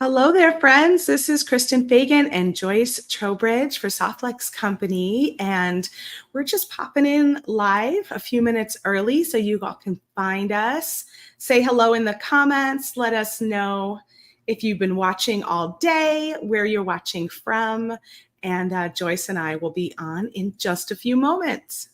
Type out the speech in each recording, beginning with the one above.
Hello there, friends. This is Kristen Fagan and Joyce Trowbridge for Softlex Company, and we're just popping in live a few minutes early so you all can find us. Say hello in the comments. Let us know if you've been watching all day, where you're watching from, and Joyce and I will be on in just a few moments.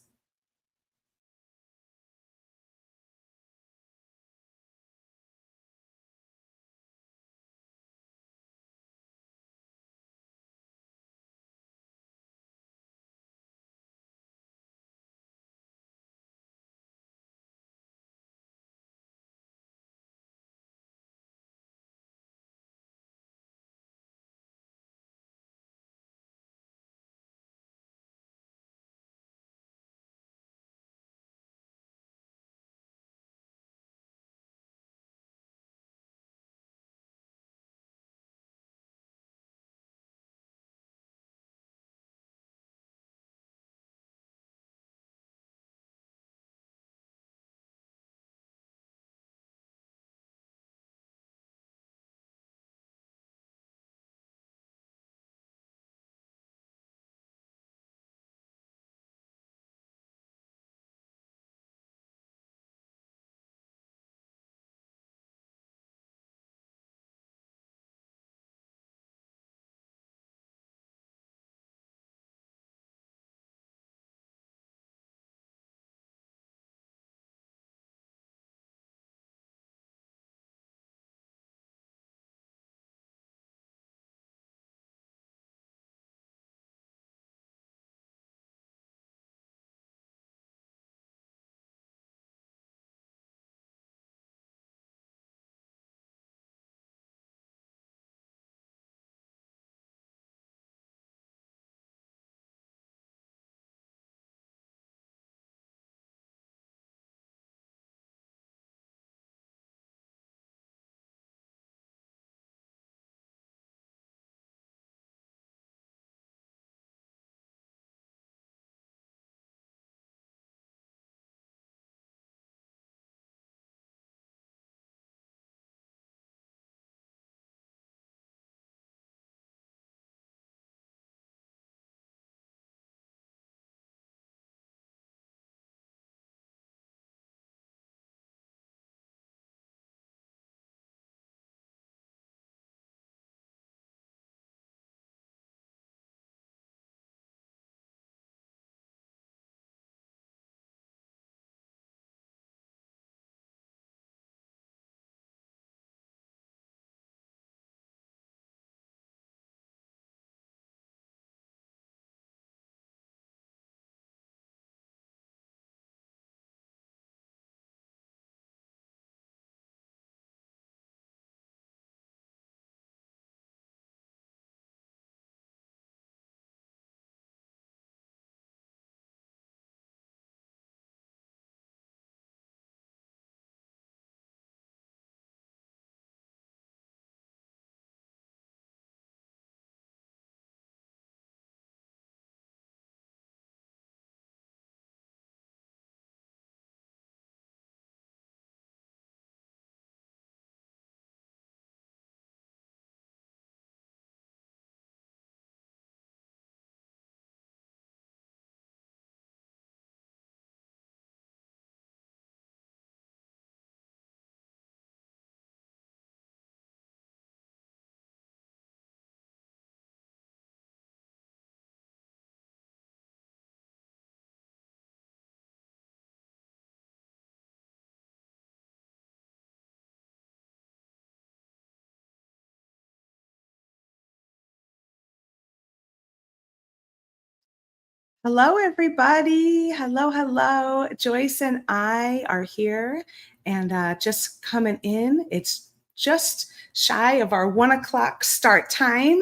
Hello, everybody. Hello. Joyce and I are here and just coming in. It's just shy of our 1:00 start time.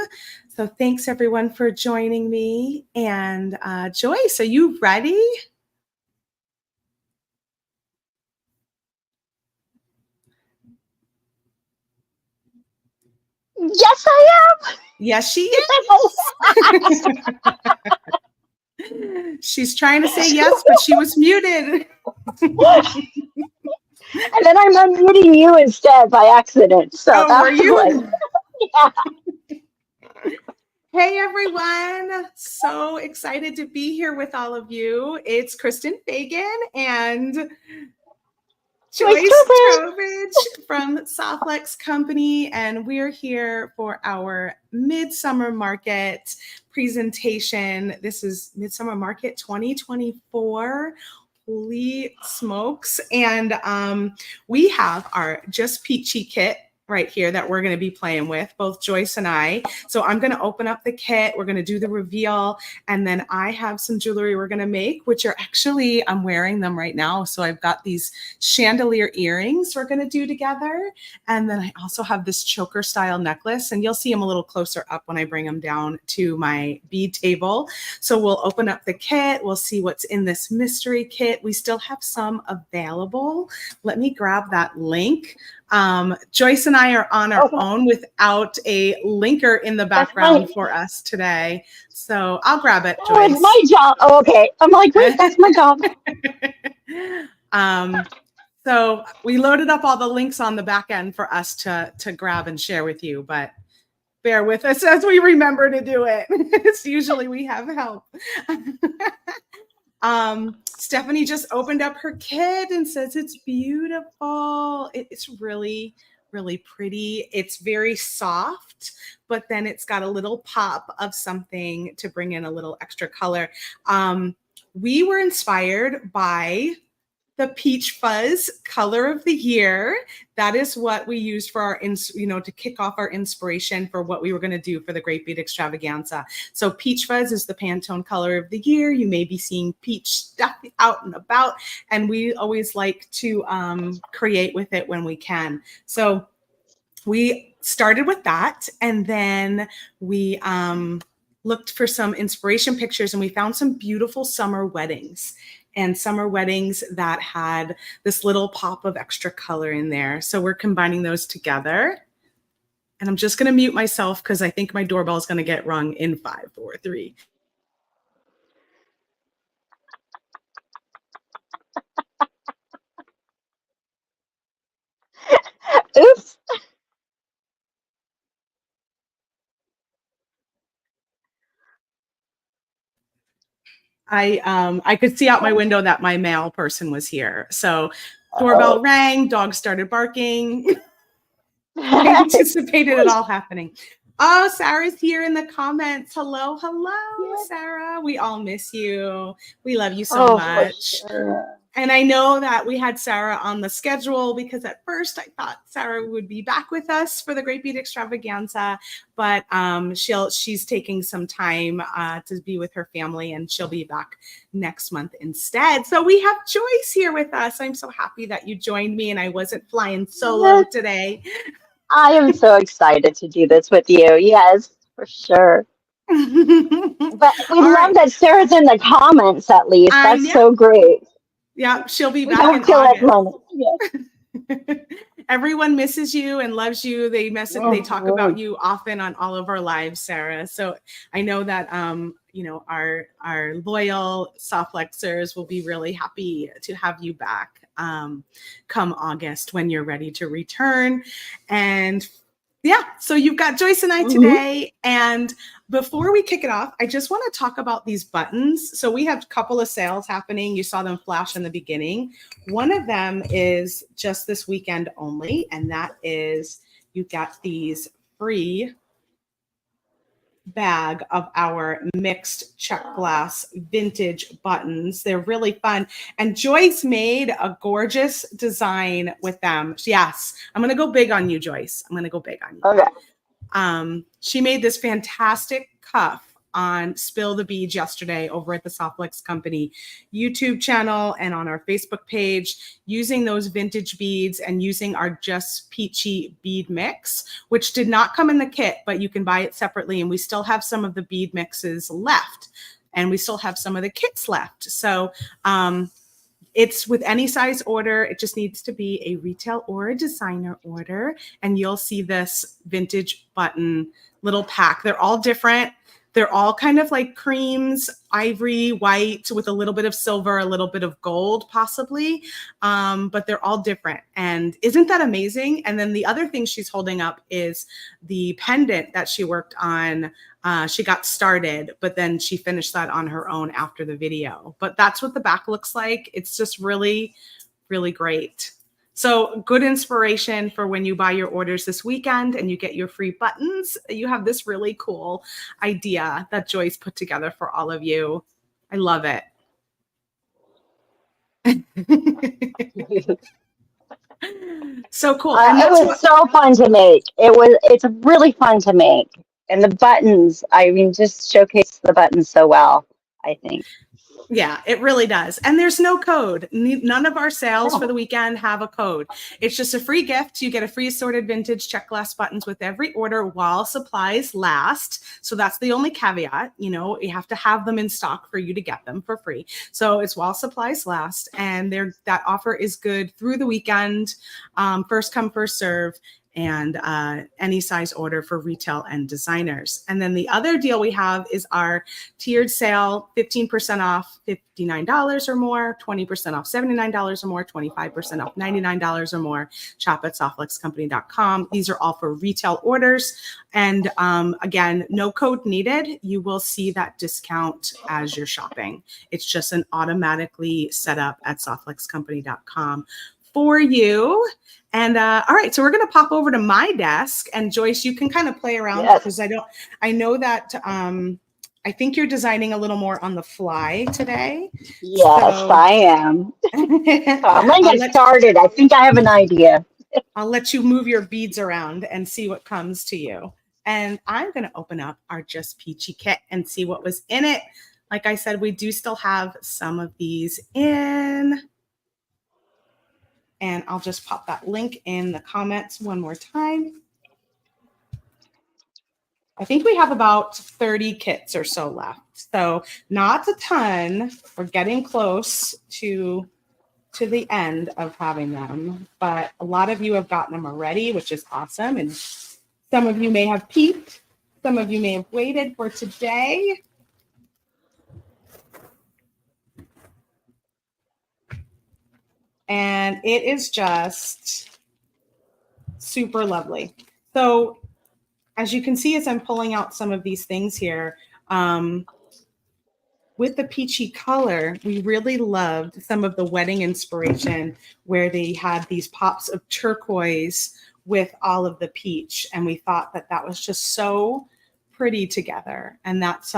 So thanks, everyone, for joining me. And Joyce, are you ready? Yes, I am. Yes, she is. She's trying to say yes, but she was muted. And then I'm unmuting you instead by accident. So Oh, were that was you? like, Hey everyone, so excited to be here with all of you. It's Kristen Fagan and Joyce Joyce Trowbridge. Trowbridge from Softlex Company, and we're here for our Midsummer Market presentation. This is Midsummer Market 2024. Holy smokes. And we have our Just Peachy kit right here that we're going to be playing with, both Joyce and I. So I'm going to open up the kit. We're going to do the reveal. And then I have some jewelry we're going to make, which are actually, I'm wearing them right now. So I've got these chandelier earrings we're going to do together. And then I also have this choker style necklace, and you'll see them a little closer up when I bring them down to my bead table. So we'll open up the kit. We'll see what's in this mystery kit. We still have some available. Let me grab that link. Joyce and I are on our own without a linker in the background for us today. So I'll grab it, Joyce. Oh, it's my job. Oh, okay. I'm like, wait, that's my job. So we loaded up all the links on the back end for us to grab and share with you, but bear with us as we remember to do it. It's usually we have help. Stephanie just opened up her kit and says it's beautiful. It's really, really pretty. It's very soft, but then it's got a little pop of something to bring in a little extra color. We were inspired by the Peach Fuzz color of the year. That is what we used for our, to kick off our inspiration for what we were going to do for the Great Bead Extravaganza. So Peach Fuzz is the Pantone color of the year. You may be seeing peach stuff out and about, and we always like to create with it when we can. So we started with that, and then we looked for some inspiration pictures, and we found some beautiful summer weddings. And summer weddings that had this little pop of extra color in there. So we're combining those together. And I'm just going to mute myself because I think my doorbell is going to get rung in 5, 4, 3. Oops. I could see out my window that my mail person was here. So doorbell rang, dog started barking. I anticipated it all happening. Oh, Sarah's here in the comments. Hello, Sarah. We all miss you. We love you so much. Sure. And I know that we had Sarah on the schedule because at first I thought Sarah would be back with us for the Great Bead Extravaganza, but she's taking some time to be with her family, and she'll be back next month instead. So we have Joyce here with us. I'm so happy that you joined me and I wasn't flying solo today. I am so excited to do this with you. Yes, for sure. But we love that Sarah's in the comments at least. That's so great. Yeah, she'll be back in August. Everyone misses you and loves you. They they talk about you often on all of our lives, Sarah. So I know that our loyal Softflexers will be really happy to have you back come August when you're ready to return. And yeah, so you've got Joyce and I today. And before we kick it off, I just want to talk about these buttons. So we have a couple of sales happening. You saw them flash in the beginning. One of them is just this weekend only, and that is you got these free bag of our mixed check glass vintage buttons. They're really fun. And Joyce made a gorgeous design with them. Yes, I'm going to go big on you, Joyce. I'm going to go big on you. Okay. She made this fantastic cuff on Spill the Bead yesterday over at the Softlex Company YouTube channel and on our Facebook page, using those vintage beads and using our Just Peachy bead mix, which did not come in the kit, but you can buy it separately. And we still have some of the bead mixes left, and we still have some of the kits left. So it's with any size order. It just needs to be a retail or a designer order, and you'll see this vintage button little pack. They're all different. They're all kind of like creams, ivory, white, with a little bit of silver, a little bit of gold, possibly. But they're all different. And isn't that amazing? And then the other thing she's holding up is the pendant that she worked on. She got started, but then she finished that on her own after the video. But that's what the back looks like. It's just really, really great. So good inspiration for when you buy your orders this weekend and you get your free buttons. You have this really cool idea that Joyce put together for all of you. I love it. So cool. And it was so fun to make. It's really fun to make. And the buttons, I mean, just showcase the buttons so well, I think. Yeah, it really does. And there's no code. None of our sales for the weekend have a code. It's just a free gift. You get a free assorted vintage check glass buttons with every order while supplies last. So that's the only caveat. You know, you have to have them in stock for you to get them for free. So it's while supplies last. And that offer is good through the weekend. First come, first serve. And any size order for retail and designers. And then the other deal we have is our tiered sale, 15% off $59 or more, 20% off $79 or more, 25% off $99 or more. Shop at softluxcompany.com. These are all for retail orders. And again, no code needed. You will see that discount as you're shopping. It's just an automatically set up at softluxcompany.com for you. And all right, so we're going to pop over to my desk, and Joyce, you can kind of play around because I know that I think you're designing a little more on the fly today. Yes, so, I am. So I'm going to get started. I think I have an idea. I'll let you move your beads around and see what comes to you. And I'm going to open up our Just Peachy kit and see what was in it. Like I said, we do still have some of these in. And I'll just pop that link in the comments one more time. I think we have about 30 kits or so left. So not a ton. We're getting close to the end of having them. But a lot of you have gotten them already, which is awesome. And some of you may have peeked. Some of you may have waited for today. And it is just super lovely. So as you can see, as I'm pulling out some of these things here, with the peachy color, we really loved some of the wedding inspiration where they had these pops of turquoise with all of the peach. And we thought that that was just so pretty together. And that's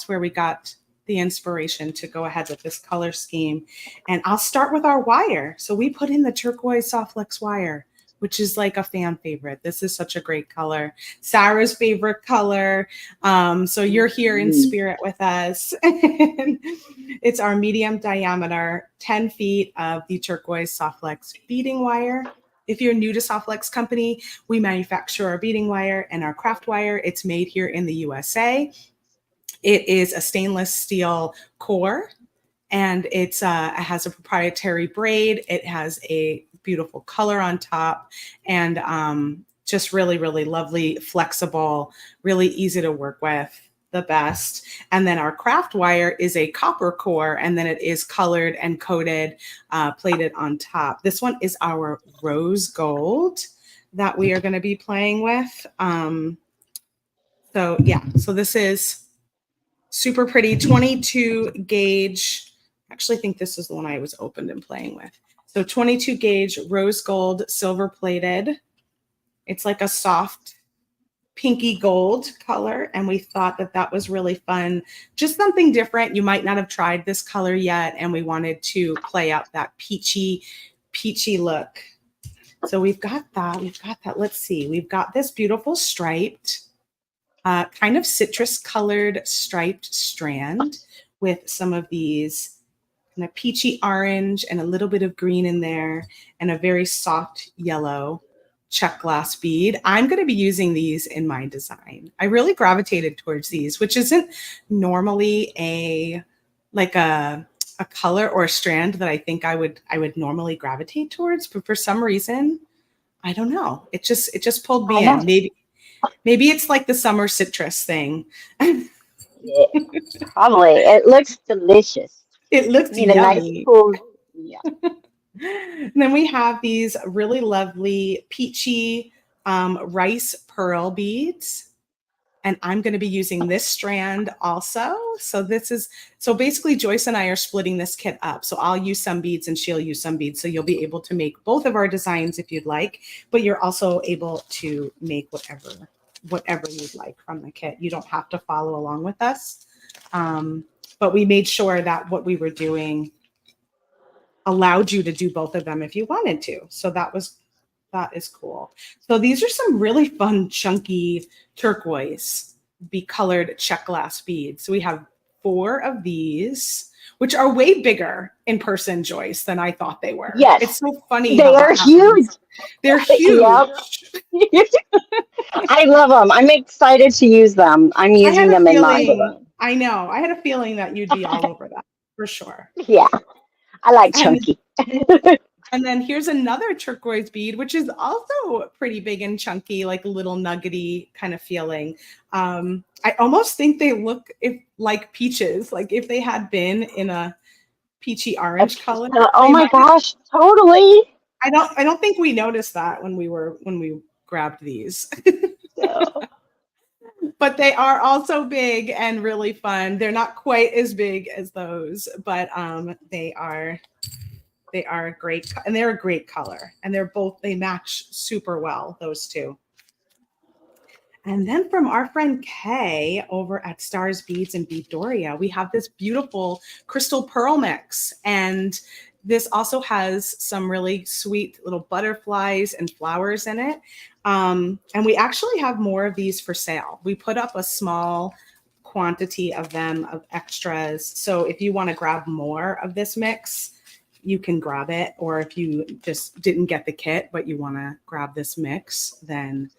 where we got the inspiration to go ahead with this color scheme. And I'll start with our wire. So we put in the turquoise soft flex wire, which is like a fan favorite. This is such a great color. Sarah's favorite color. So you're here in spirit with us. It's our medium diameter, 10 feet of the turquoise soft flex beading wire. If you're new to Softlex Company, we manufacture our beading wire and our craft wire. It's made here in the USA. It is a stainless steel core, and it has a proprietary braid. It has a beautiful color on top, and just really, really lovely, flexible, really easy to work with, the best. And then our craft wire is a copper core, and then it is colored and coated, plated on top. This one is our rose gold that we are going to be playing with. So yeah, so this is super pretty, 22 gauge. I actually think this is the one I was opened and playing with. So 22 gauge rose gold, silver plated. It's like a soft pinky gold color. And we thought that that was really fun. Just something different. You might not have tried this color yet. And we wanted to play out that peachy look. So we've got that. Let's see. We've got this beautiful striped, kind of citrus colored striped strand with some of these kind of peachy orange and a little bit of green in there, and a very soft yellow check glass bead. I'm going to be using these in my design. I really gravitated towards these, which isn't normally a color or a strand that I think I would normally gravitate towards, but for some reason, I don't know. It just pulled me in. Maybe it's like the summer citrus thing. Yeah, probably. It looks delicious. It looks Need a nice yummy. cool. Yeah. And then we have these really lovely peachy rice pearl beads. And I'm going to be using this strand also. So basically Joyce and I are splitting this kit up. So I'll use some beads and she'll use some beads. So you'll be able to make both of our designs if you'd like, but you're also able to make whatever you'd like from the kit. You don't have to follow along with us. But we made sure that what we were doing allowed you to do both of them if you wanted to. So that is cool. So these are some really fun, chunky turquoise colored check glass beads. So we have 4 of these, which are way bigger in person, Joyce, than I thought they were. It's Yes. so funny They how are that huge. happens. They're Yep. huge. I love them. I'm excited to use them. I'm I had using a them in my feeling, design. I know, I had a feeling that you'd be all over that for sure. Yeah, I like And chunky. And then here's another turquoise bead, which is also pretty big and chunky, like a little nuggety kind of feeling. I almost think they look like peaches, like if they had been in a peachy orange color, Oh they my might have. gosh, totally. I don't think we noticed that when we grabbed these. So, But they are also big and really fun. They're not quite as big as those, but they are great, and they're a great color, and they match super well, those two. And then from our friend Kay over at Stars Beads and Beadoria, we have this beautiful crystal pearl mix. And this also has some really sweet little butterflies and flowers in it. And we actually have more of these for sale. We put up a small quantity of them, of extras. So if you want to grab more of this mix, you can grab it. Or if you just didn't get the kit, but you want to grab this mix, then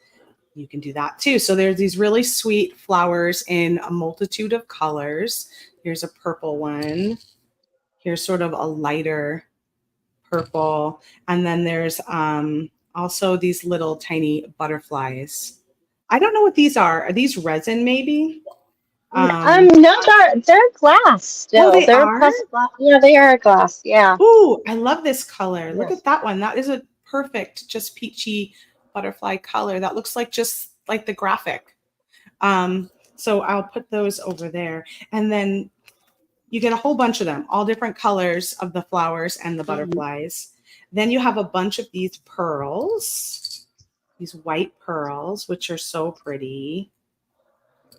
you can do that too. So there's these really sweet flowers in a multitude of colors. Here's a purple one. Here's sort of a lighter purple. And then there's also these little tiny butterflies. I don't know what these are. Are these resin maybe? no, they're glass Oh, still. they They're are? pressed glass. Yeah, they are glass. Yeah. Ooh, I love this color. Look Yes. at that one. That is a perfect, just peachy butterfly color. That looks like just like the graphic. So I'll put those over there. And then you get a whole bunch of them, all different colors of the flowers and the Mhm. butterflies. Then you have a bunch of these pearls, these white pearls, which are so pretty,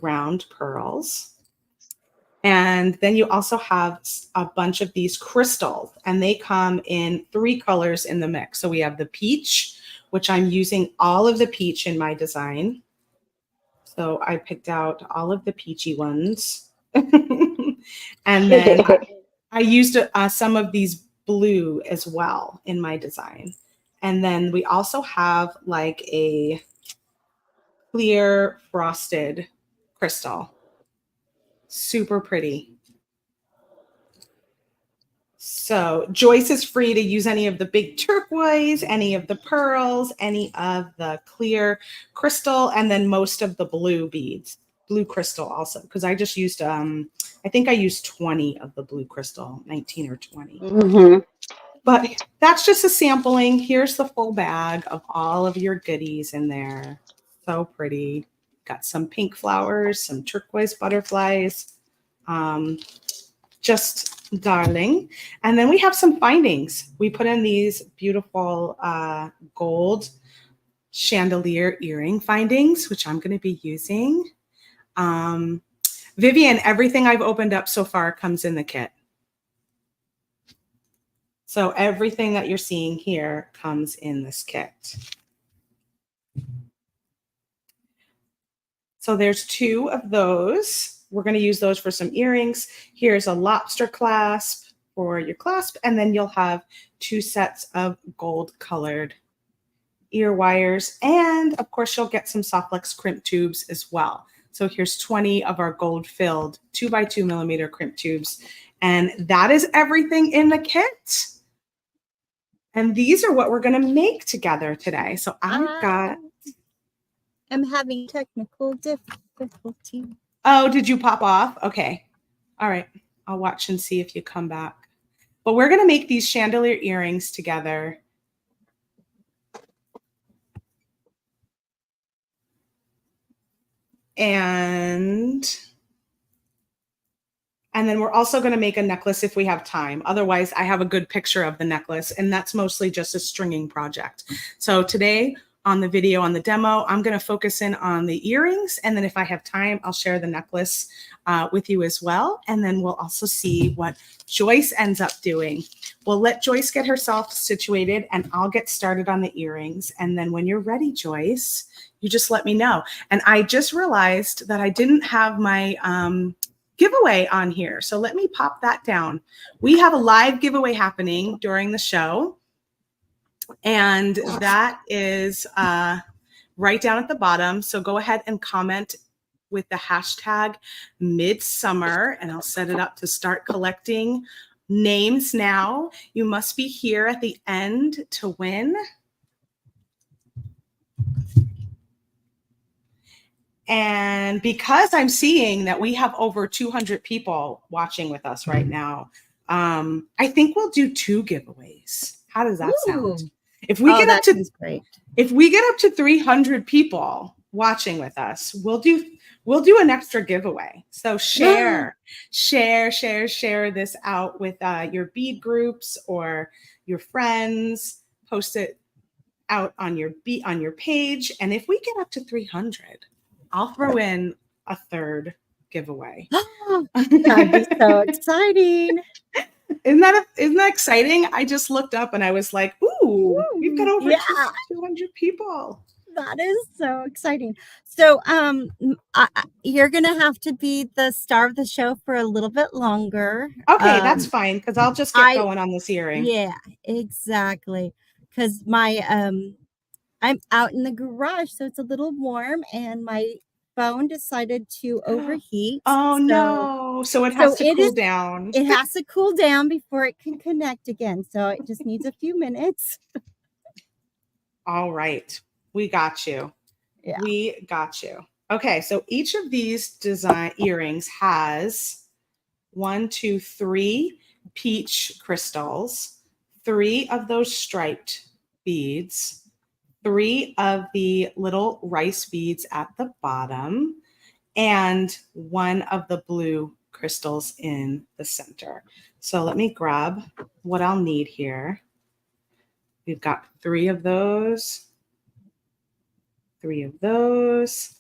round pearls. And then you also have a bunch of these crystals, and they come in 3 colors in the mix. So we have the peach, which I'm using all of the peach in my design. So I picked out all of the peachy ones. And then I used some of these blue as well in my design. And then we also have like a clear frosted crystal. Super pretty. So Joyce is free to use any of the big turquoise, any of the pearls, any of the clear crystal, and then most of the blue beads, blue crystal also, because I just used, I think I used 20 of the blue crystal, 19 or 20. Hmm. But that's just a sampling. Here's the full bag of all of your goodies in there. So pretty. Got some pink flowers, some turquoise butterflies. Um, just darling. And then we have some findings. We put in these beautiful gold chandelier earring findings, which I'm going to be using. Vivian, everything I've opened up so far comes in the kit. So everything that you're seeing here comes in this kit. So there's 2 of those. We're going to use those for some earrings. Here's a lobster clasp for your clasp, and then you'll have 2 sets of gold colored ear wires, and of course you'll get some Softlex crimp tubes as well. So here's 20 of our gold filled 2x2 millimeter crimp tubes, and that is everything in the kit. And these are what we're going to make together today. So I've got. I'm having technical difficulties. Oh, did you pop off? Okay. All right. I'll watch and see if you come back. But we're going to make these chandelier earrings together. And then we're also going to make a necklace if we have time. Otherwise, I have a good picture of the necklace, and that's mostly just a stringing project. So today on the video, on the demo, I'm going to focus in on the earrings. And then if I have time, I'll share the necklace with you as well. And then we'll also see what Joyce ends up doing. We'll let Joyce get herself situated, and I'll get started on the earrings. And then when you're ready, Joyce, you just let me know. And I just realized that I didn't have my giveaway on here. So let me pop that down. We have a live giveaway happening during the show. And that is right down at the bottom. So go ahead and comment with the hashtag Midsummer, and I'll set it up to start collecting names now. You must be here at the end to win. And because I'm seeing that we have over 200 people watching with us right now, I think we'll do 2 giveaways. How does that sound? If we get up to great. If we get up to 300 people watching with us, we'll do an extra giveaway. So share this out with your bead groups or your friends. Post it out on your page, and if we get up to 300, I'll throw in a 3rd giveaway. That'd be so exciting. Isn't that exciting? I just looked up and I was like, ooh, we've got over 200 people. That is so exciting. So you're going to have to be the star of the show for a little bit longer. Okay, that's fine, because I'll just get going on this earring. Yeah, exactly. Because I'm out in the garage, so it's a little warm, and my phone decided to overheat. Oh, no. So it has to cool down. It has to cool down before it can connect again. So it just needs a few minutes. All right. We got you. Yeah. We got you. Okay, so each of these design earrings has 1, 2, 3 peach crystals, 3 of those striped beads, 3 of the little rice beads at the bottom, and 1 of the blue crystals in the center. So let me grab what I'll need here. We've got 3 of those, 3 of those,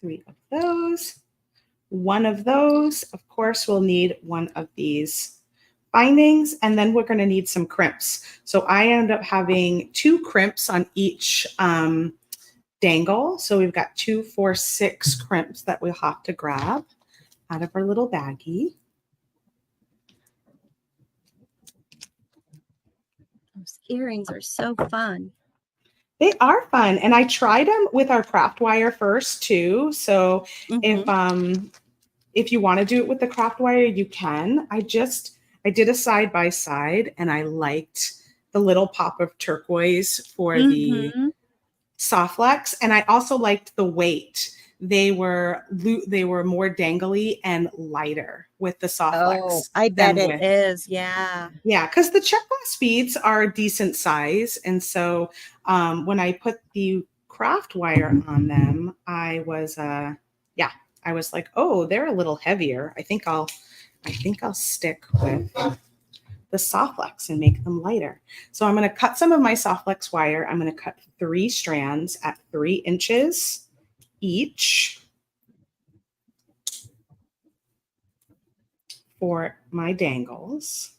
3 of those, 1 of those. Of course, we'll need 1 of these bindings, and then we're going to need some crimps. So I end up having 2 crimps on each dangle. So we've got 2, 4, 6 crimps that we'll have to grab out of our little baggie. Those earrings are so fun. They are fun, and I tried them with our craft wire first too. So if you want to do it with the craft wire, you can. I did a side by side, and I liked the little pop of turquoise for the soft flex, and I also liked the weight. They were more dangly and lighter with the soft flex. Oh, I bet it is. Yeah. Yeah, because the check glass beads are a decent size, and so when I put the craft wire on them, I was like, oh, they're a little heavier. I think I'll stick with the soft flex and make them lighter. So I'm going to cut some of my soft flex wire. I'm going to cut 3 strands at 3 inches each for my dangles.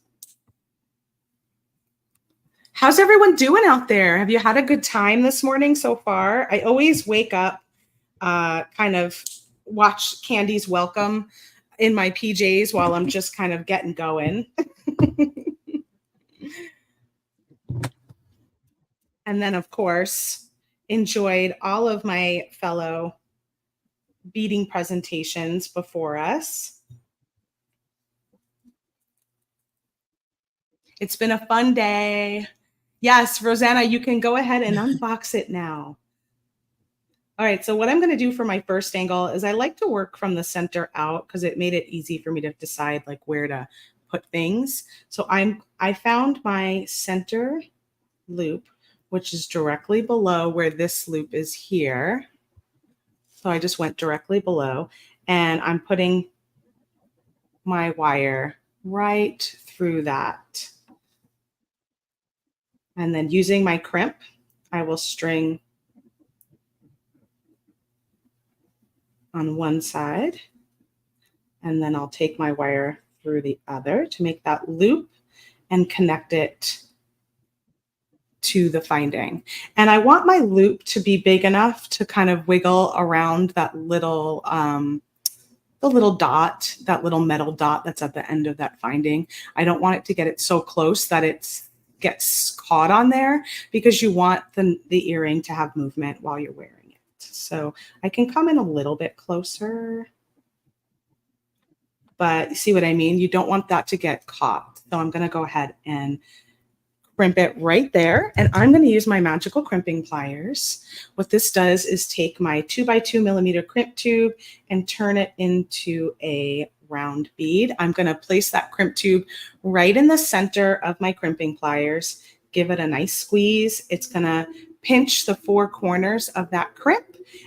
How's everyone doing out there? Have you had a good time this morning so far? I always wake up, kind of watch Candy's welcome in my PJs while I'm just kind of getting going. And then, of course, enjoyed all of my fellow beading presentations before us. It's been a fun day. Yes, Rosanna, you can go ahead and unbox it now. All right, so what I'm going to do for my first angle is I like to work from the center out because it made it easy for me to decide like where to put things. So I found my center loop, which is directly below where this loop is here. So I just went directly below, and I'm putting my wire right through that. And then using my crimp, I will string on one side, and then I'll take my wire through the other to make that loop and connect it to the finding. And I want my loop to be big enough to kind of wiggle around that little, the little dot, that little metal dot that's at the end of that finding. I don't want it to get it so close that it gets caught on there, because you want the earring to have movement while you're wearing it. So I can come in a little bit closer, but you see what I mean? You don't want that to get caught. So I'm going to go ahead and crimp it right there. And I'm going to use my magical crimping pliers. What this does is take my 2x2 millimeter crimp tube and turn it into a round bead. I'm going to place that crimp tube right in the center of my crimping pliers, give it a nice squeeze. It's going to pinch the four corners of that crimp,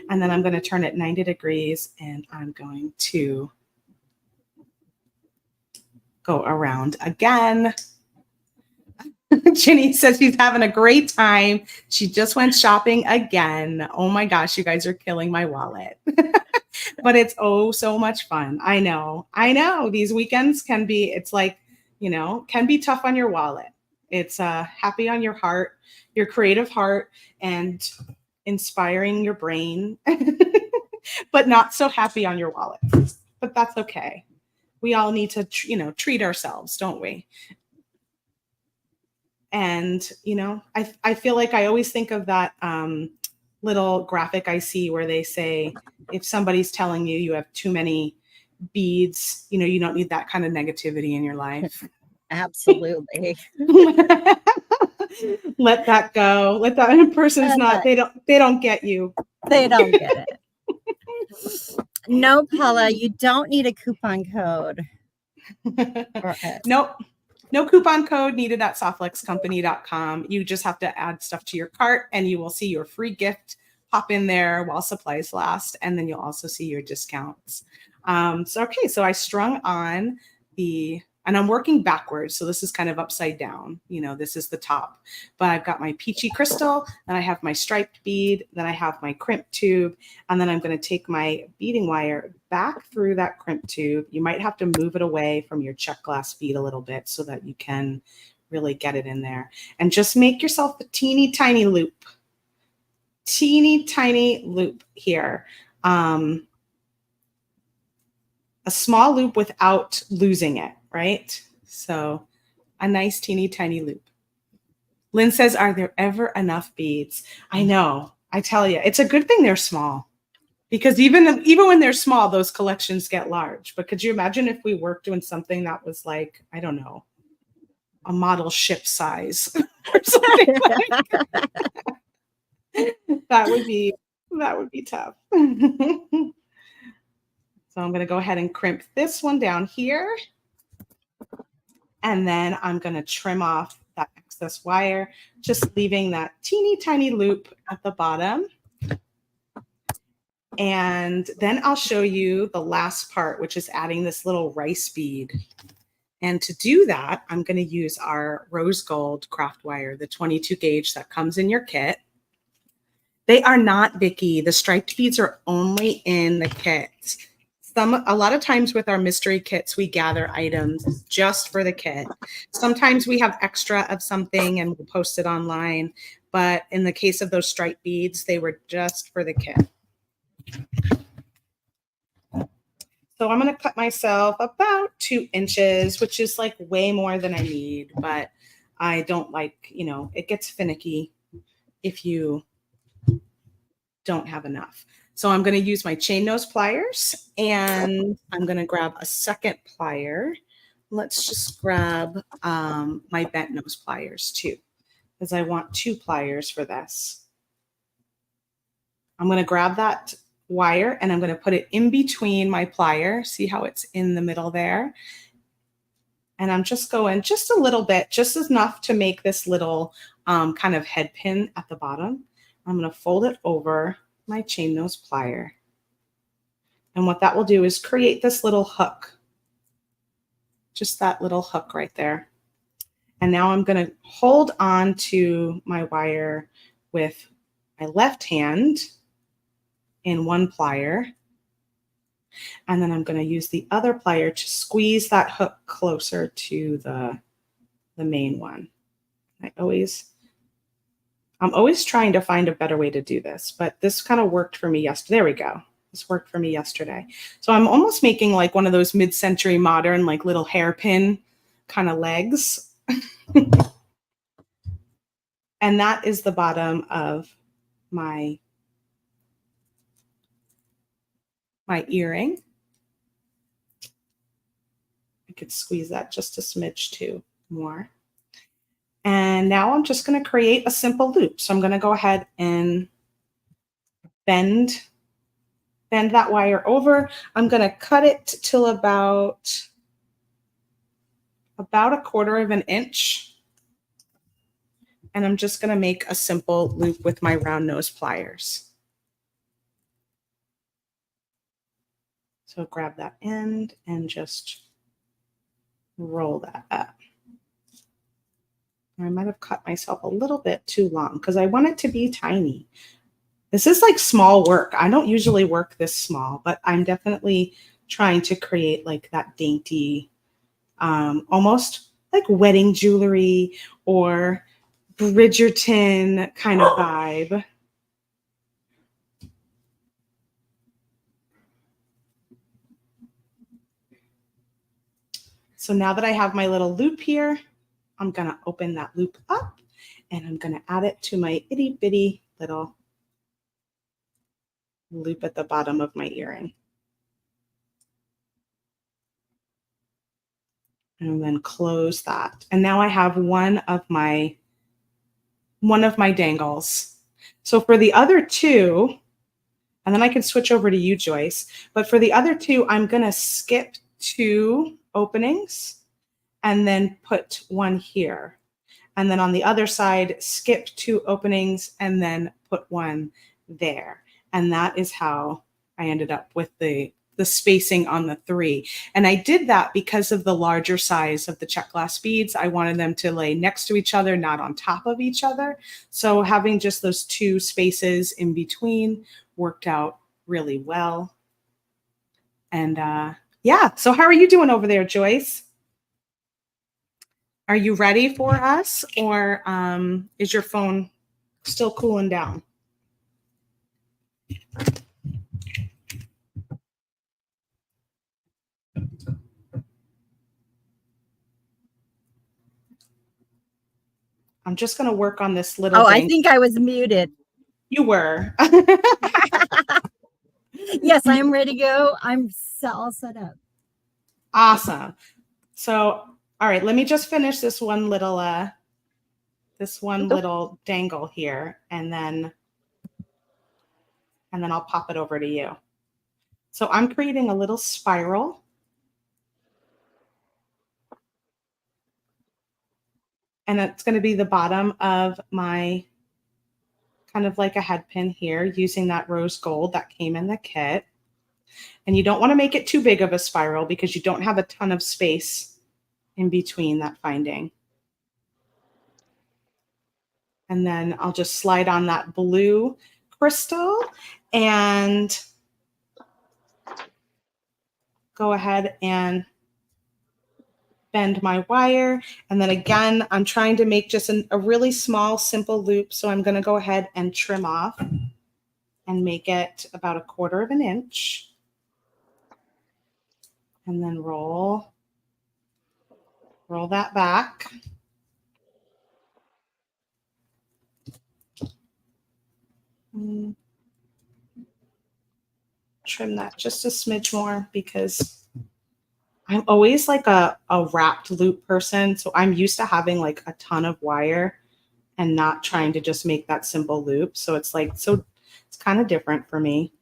and then I'm going to turn it 90 degrees, and I'm going to go around again. Ginny says she's having a great time. She just went shopping again. Oh my gosh, you guys are killing my wallet. But it's oh so much fun. I know. These weekends can be, it's like, can be tough on your wallet. It's happy on your heart, your creative heart, and inspiring your brain, but not so happy on your wallet. But that's okay. We all need to, treat ourselves, don't we? And, I feel like I always think of that little graphic I see where they say, if somebody's telling you have too many beads, you don't need that kind of negativity in your life. Absolutely. Let that go. Let that person's they don't get you. They don't get it. No, Paula, you don't need a coupon code. Nope. No coupon code needed at softflexcompany.com. You just have to add stuff to your cart, and you will see your free gift pop in there while supplies last. And then you'll also see your discounts. So I strung on and I'm working backwards. So this is kind of upside down. This is the top, but I've got my peachy crystal, then I have my striped bead, then I have my crimp tube, and then I'm going to take my beading wire back through that crimp tube. You might have to move it away from your check glass bead a little bit so that you can really get it in there, and just make yourself a teeny tiny loop here. A small loop without losing it, right? So a nice teeny tiny loop. Lynn says, are there ever enough beads? I know. I tell you, it's a good thing they're small, because even when they're small, those collections get large. But could you imagine if we worked doing something that was like, I don't know, a model ship size or something like that? That would be tough. So I'm going to go ahead and crimp this one down here. And then I'm going to trim off that excess wire, just leaving that teeny tiny loop at the bottom. And then I'll show you the last part, which is adding this little rice bead. And to do that, I'm going to use our rose gold craft wire, the 22 gauge that comes in your kit. They are not Vicky. The striped beads are only in the kit. A lot of times with our mystery kits, we gather items just for the kit. Sometimes we have extra of something and we'll post it online. But in the case of those striped beads, they were just for the kit. So I'm going to cut myself about 2 inches, which is like way more than I need. But I don't like, it gets finicky if you don't have enough. So I'm going to use my chain nose pliers, and I'm going to grab a second plier. Let's just grab my bent nose pliers too, because I want 2 pliers for this. I'm going to grab that wire and I'm going to put it in between my plier. See how it's in the middle there? And I'm just going just a little bit, just enough to make this little kind of head pin at the bottom. I'm going to fold it over my chain nose plier. And what that will do is create this little hook. Just that little hook right there. And now I'm going to hold on to my wire with my left hand in one plier. And then I'm going to use the other plier to squeeze that hook closer to the main one. I'm always trying to find a better way to do this, but this kind of worked for me yesterday. There we go. This worked for me yesterday. So I'm almost making like one of those mid-century modern, like little hairpin kind of legs. And that is the bottom of my earring. I could squeeze that just a smidge too more. And now I'm just going to create a simple loop. So I'm going to go ahead and bend that wire over. I'm going to cut it till about 1/4 of an inch. And I'm just going to make a simple loop with my round nose pliers. So grab that end and just roll that up. I might have cut myself a little bit too long because I want it to be tiny. This is like small work. I don't usually work this small, but I'm definitely trying to create like that dainty, almost like wedding jewelry or Bridgerton kind of vibe. So now that I have my little loop here, I'm going to open that loop up and I'm going to add it to my itty bitty little loop at the bottom of my earring. And then close that. And now I have one of my dangles. So for the other two, and then I can switch over to you, Joyce, but for the other two, I'm going to skip 2 openings and then put one here. And then on the other side, skip 2 openings and then put one there. And that is how I ended up with the spacing on the 3. And I did that because of the larger size of the check glass beads. I wanted them to lay next to each other, not on top of each other. So having just those 2 spaces in between worked out really well. And yeah, so how are you doing over there, Joyce? Are you ready for us, or is your phone still cooling down? I'm just going to work on this little thing. I think I was muted. You were. Yes, I am ready to go. I'm all set up. Awesome. So, all right, let me just finish this one little little dangle here, and then I'll pop it over to you. So I'm creating a little spiral. And it's going to be the bottom of my kind of like a head pin here, using that rose gold that came in the kit. And you don't want to make it too big of a spiral because you don't have a ton of space in between that finding. And then I'll just slide on that blue crystal and go ahead and bend my wire. And then again, I'm trying to make just a really small, simple loop. So I'm going to go ahead and trim off and make it about 1/4 of an inch. And then roll that back. Trim that just a smidge more because I'm always like a wrapped loop person. So I'm used to having like a ton of wire and not trying to just make that simple loop. So it's like so It's kind of different for me.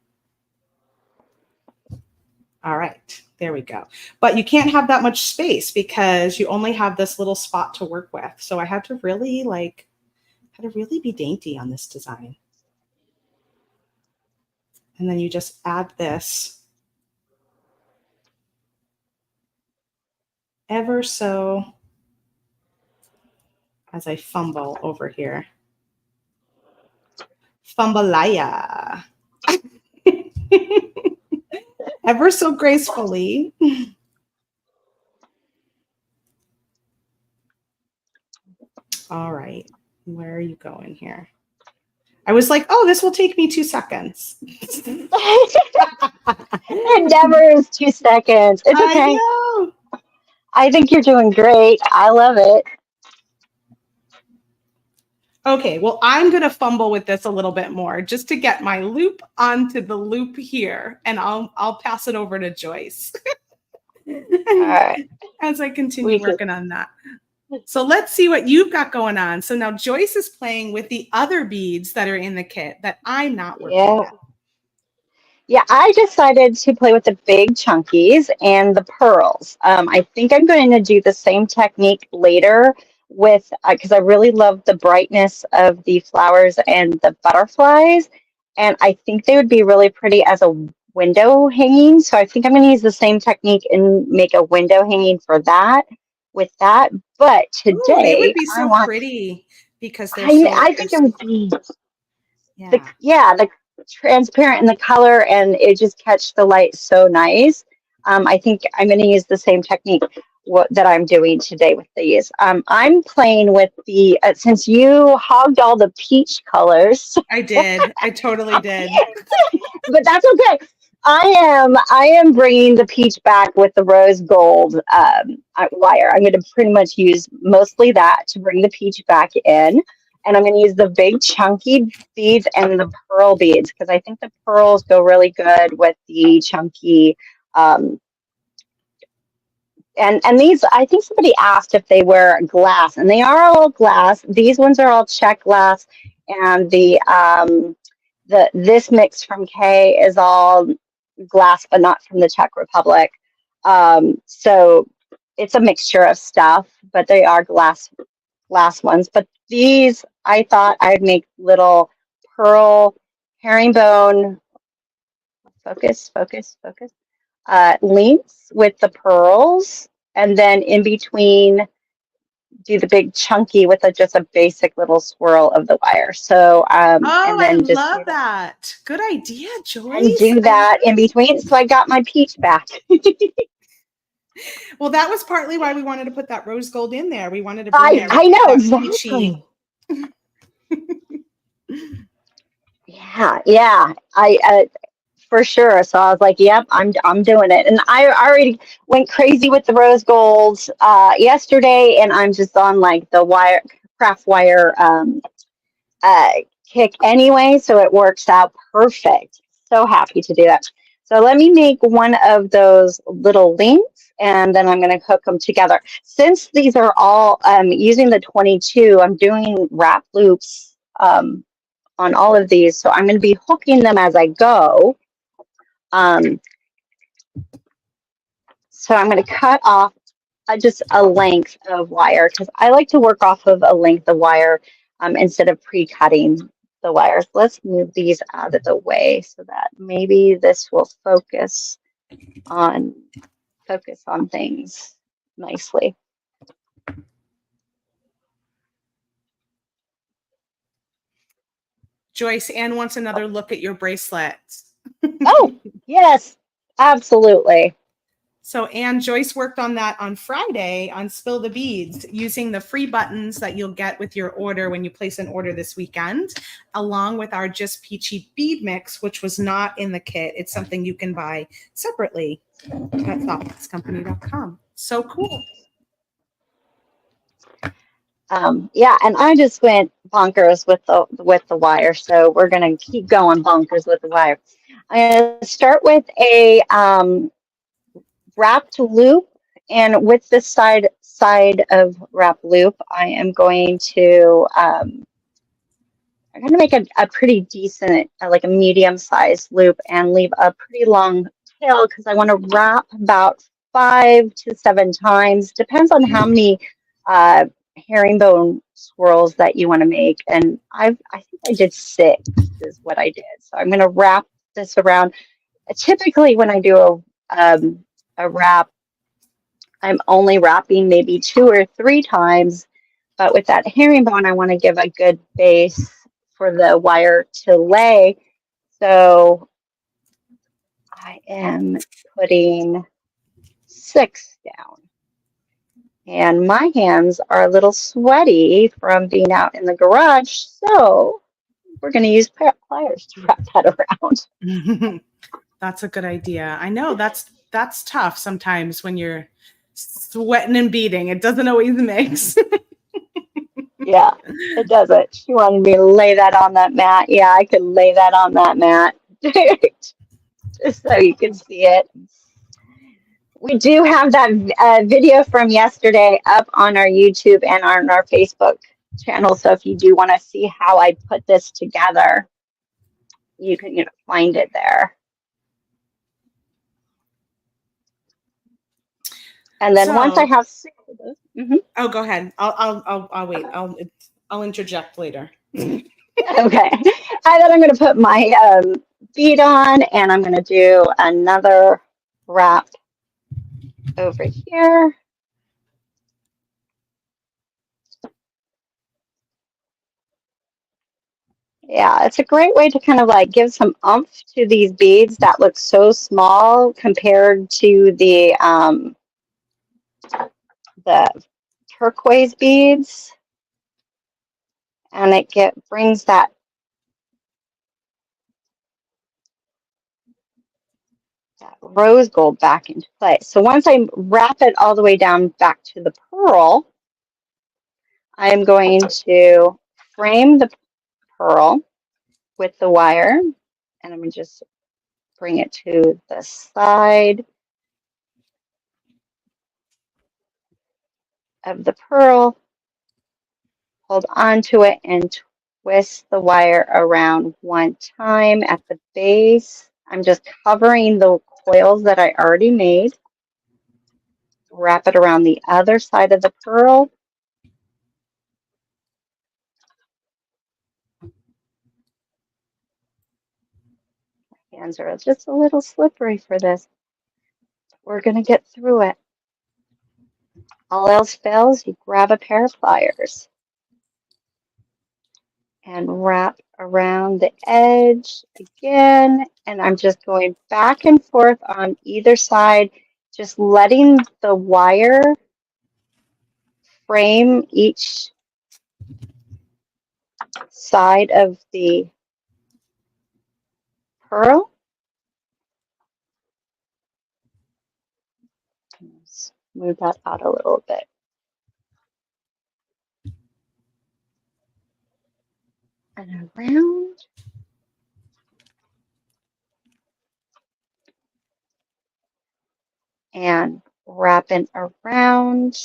All right, there we go. But you can't have that much space because you only have this little spot to work with. So I had to really be dainty on this design. And then you just add this ever so as I fumble over here. Fumbleaya. Ever so gracefully. All right, where are you going here? I was like, oh, this will take me 2 seconds. It never is 2 seconds. It's okay. I know. I think you're doing great. I love it. Okay, well, I'm going to fumble with this a little bit more just to get my loop onto the loop here, and I'll pass it over to Joyce. All right. As I continue working on that. So let's see what you've got going on. So now Joyce is playing with the other beads that are in the kit that I'm not working with. Yeah, I decided to play with the big chunkies and the pearls. I think I'm going to do the same technique later with, because I really love the brightness of the flowers and the butterflies. And I think they would be really pretty as a window hanging. So I think I'm going to use the same technique and make a window hanging for that with that. But today, they would be so pretty because they're I think it would be, the transparent in the color, and it just catch the light so nice. I think I'm going to use the same technique that I'm doing today with these. I'm playing with the, since you hogged all the peach colors. I did. I totally did. But that's okay. I am bringing the peach back with the rose gold wire. I'm going to pretty much use mostly that to bring the peach back in. And I'm going to use the big chunky beads and the pearl beads because I think the pearls go really good with the chunky. And these, I think somebody asked if they were glass, and they are all glass. These ones are all check glass, and this mix from Kay is all glass, but not from the Czech Republic. So it's a mixture of stuff, but they are glass ones. But these, I thought I'd make little pearl herringbone focus links with the pearls, and then in between do the big chunky with just a basic little swirl of the wire. So and then I love that. Good idea, Joyce. And do that in between. So I got my peach back. Well, that was partly why we wanted to put that rose gold in there. We wanted to bring I know exactly. Yeah. I for sure. So I was like, yep, I'm doing it. And I already went crazy with the rose golds yesterday, and I'm just on like the craft wire kick anyway, so it works out perfect. So happy to do that. So let me make one of those little links, and then I'm going to hook them together. Since these are all using the 22, I'm doing wrap loops on all of these, so I'm going to be hooking them as I go. So I'm going to cut off just a length of wire because I like to work off of a length of wire instead of pre-cutting the wires. Let's move these out of the way so that maybe this will focus on things nicely. Joyce, Ann wants another look at your bracelets. Oh, yes, absolutely. So Ann, Joyce worked on that on Friday on Spill the Beads using the free buttons that you'll get with your order when you place an order this weekend, along with our Just Peachy bead mix, which was not in the kit. It's something you can buy separately at softluxcompany.com. So cool. Yeah, and I just went bonkers with the wire, so we're gonna keep going bonkers with the wire. I'm gonna start with a wrapped loop, and with this side of wrap loop, I am going to I'm going to make a pretty decent, like a medium-sized loop and leave a pretty long tail because I want to wrap about 5 to 7 times. Depends on how many uh, herringbone swirls that you want to make. And I think I did 6 is what I did. So I'm going to wrap this around. Typically, when I do a wrap, I'm only wrapping maybe 2 or 3 times. But with that herringbone, I want to give a good base for the wire to lay. So I am putting 6 down. And my hands are a little sweaty from being out in the garage. So we're going to use pliers to wrap that around. That's a good idea. I know that's tough sometimes when you're sweating and beating. It doesn't always mix. Yeah, it doesn't. She wanted me to lay that on that mat. Yeah, I could lay that on that mat just so you can see it. We do have that video from yesterday up on our YouTube and on our Facebook channel. So if you do want to see how I put this together, you can find it there. And then once I have 6 of those. Oh, go ahead. I'll wait. I'll interject later. Okay. And then I'm going to put my bead on, and I'm going to do another wrap over here. Yeah, it's a great way to kind of like give some oomph to these beads that look so small compared to the turquoise beads, and it brings that rose gold back into play. So once I wrap it all the way down back to the pearl, I'm going to frame the pearl with the wire, and I'm going to just bring it to the side of the pearl, hold on to it, and twist the wire around 1 time at the base. I'm just covering the coils that I already made. Wrap it around the other side of the pearl. Hands are just a little slippery for this. We're going to get through it. All else fails, you grab a pair of pliers and wrap around the edge again. And I'm just going back and forth on either side, just letting the wire frame each side of the pearl. Let's move that out a little bit. And around. And wrapping around.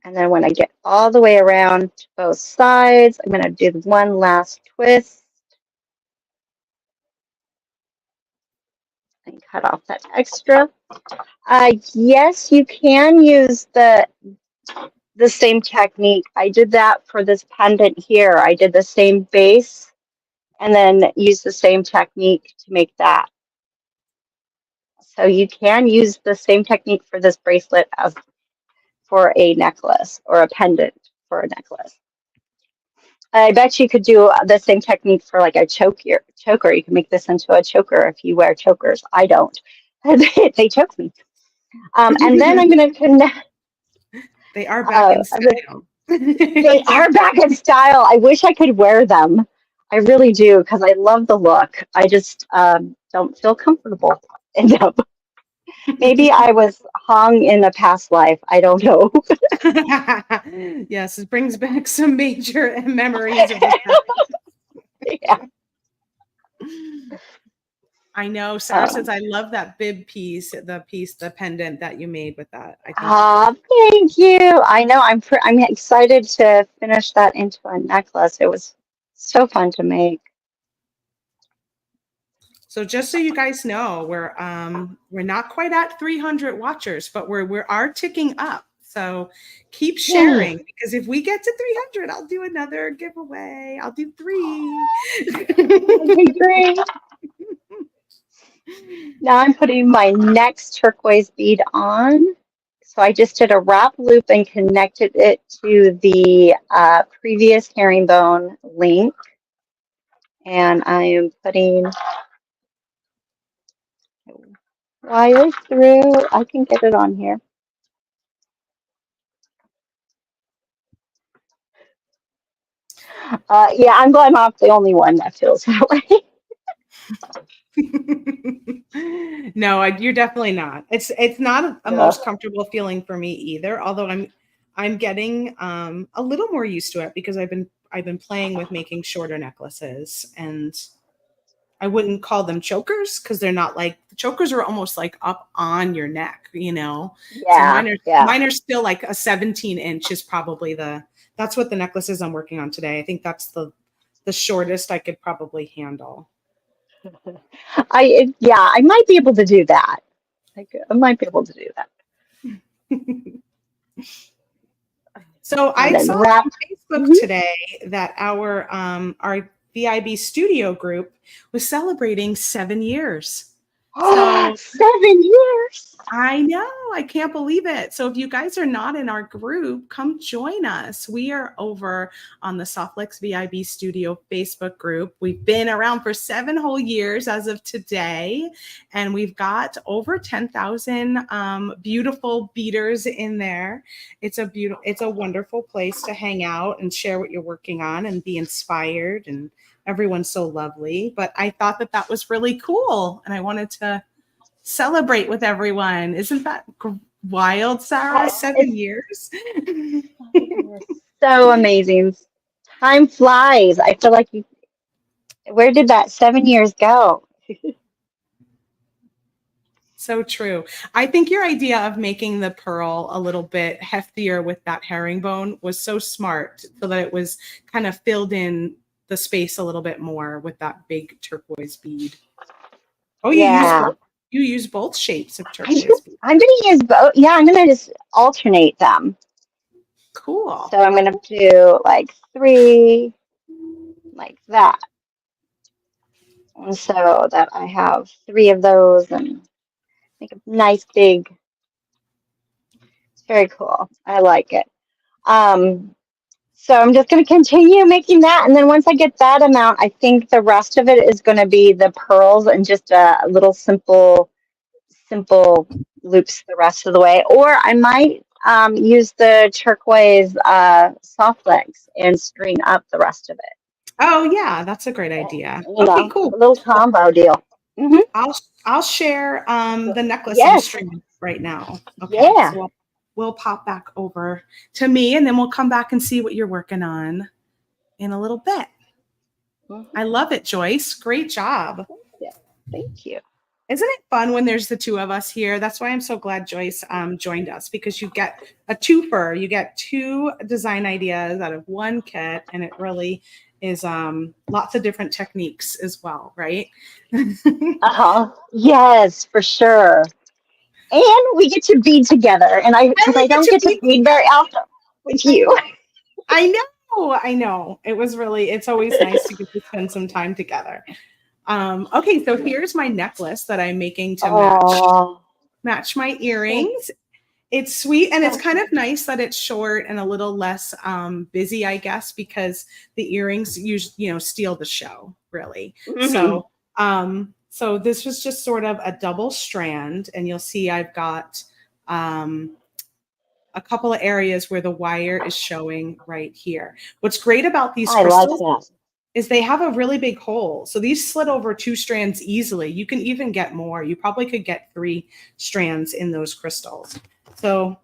And then when I get all the way around to both sides, I'm going to do one last twist and cut off that extra. Yes, you can use the same technique. I did that for this pendant here. I did the same base and then use the same technique to make that. So you can use the same technique for this bracelet as for a necklace or a pendant for a necklace. I bet you could do the same technique for like a choker. You can make this into a choker if you wear chokers. I don't. They choke me. And then I'm going to connect. They are back in style. They are back in style. I wish I could wear them. I really do, because I love the look. I just don't feel comfortable in them. Maybe I was hung in a past life. I don't know. Yes, it brings back some major memories of the past. Yeah. I know. Sarah says, I love that bib piece, the pendant that you made with that. I think that's Thank you. I know. I'm excited to finish that into a necklace. It was so fun to make. so. Just so you guys know, we're not quite at 300 watchers, but we are ticking up. So keep Yay. sharing, because if we get to 300, I'll do another giveaway. I'll do 3. Okay, great. Now I'm putting my next turquoise bead on. So I just did a wrap loop and connected it to the previous herringbone link. And I am putting wire through. I can get it on here. Yeah, I'm glad I'm not the only one that feels that way. No, you're definitely not. It's not a Yeah. most comfortable feeling for me either. Although I'm getting a little more used to it, because I've been playing with making shorter necklaces, and I wouldn't call them chokers, because they're not like the chokers are almost like up on your neck, you know. So Yeah, yeah. mine are still like a 17-inch is probably that's what the necklaces I'm working on today. I think that's the shortest I could probably handle. I might be able to do that. I might be able to do that. So And I then saw wrap. on Facebook Mhm. today that our VIB studio group was celebrating 7 years. So 7 years. I know, I can't believe it. So if you guys are not in our group, come join us. We are over on the Softlex VIB Studio Facebook group. We've been around for 7 whole years as of today, and we've got over 10,000 beautiful beaters in there. It's a wonderful place to hang out and share what you're working on and be inspired, and everyone's so lovely. But I thought that was really cool, and I wanted to celebrate with everyone. Isn't that wild, Sarah? It's 7 years. so amazing. Time flies. I feel like where did that 7 years go? So true. I think your idea of making the pearl a little bit heftier with that herringbone was so smart, so that it was kind of filled in the space a little bit more with that big turquoise bead. Oh, Yeah. you use both shapes of turquoise bead. I'm gonna use both. Yeah, I'm gonna just alternate them. Cool. So I'm gonna do like 3 like that. And so that I have 3 of those and make a nice big, it's very cool. I like it. So I'm just going to continue making that. And then once I get that amount, I think the rest of it is going to be the pearls and just a little simple loops the rest of the way. Or I might use the turquoise soft legs and string up the rest of it. Oh yeah, that's a great idea. You Okay, know, cool. a little combo deal. Hmm. I'll share the necklace I'm Yes. streaming right now. Okay, Yeah. so we'll pop back over to me, and then we'll come back and see what you're working on in a little bit. I love it, Joyce. Great job. Yeah. Thank you. Isn't it fun when there's the two of us here? That's why I'm so glad Joyce joined us, because you get a twofer. You get 2 design ideas out of one kit, and it really is lots of different techniques as well, right? Uh-huh. Yes, for sure. And we get to bead together. And And because we I get don't to get to be bead very often with you. I know. It's always nice to get to spend some time together. Okay, so here's my necklace that I'm making to Oh, match my so, earrings. It's sweet, and it's so kind of nice that it's short and a little less busy, I guess, because the earrings steal the show, really. hmm. So this was just sort of a double strand, and you'll see I've got a couple of areas where the wire is showing right here. What's great about these I like crystals that. is they have a really big hole. So these slid over 2 strands easily. You can even get more. You probably could get 3 strands in those crystals. So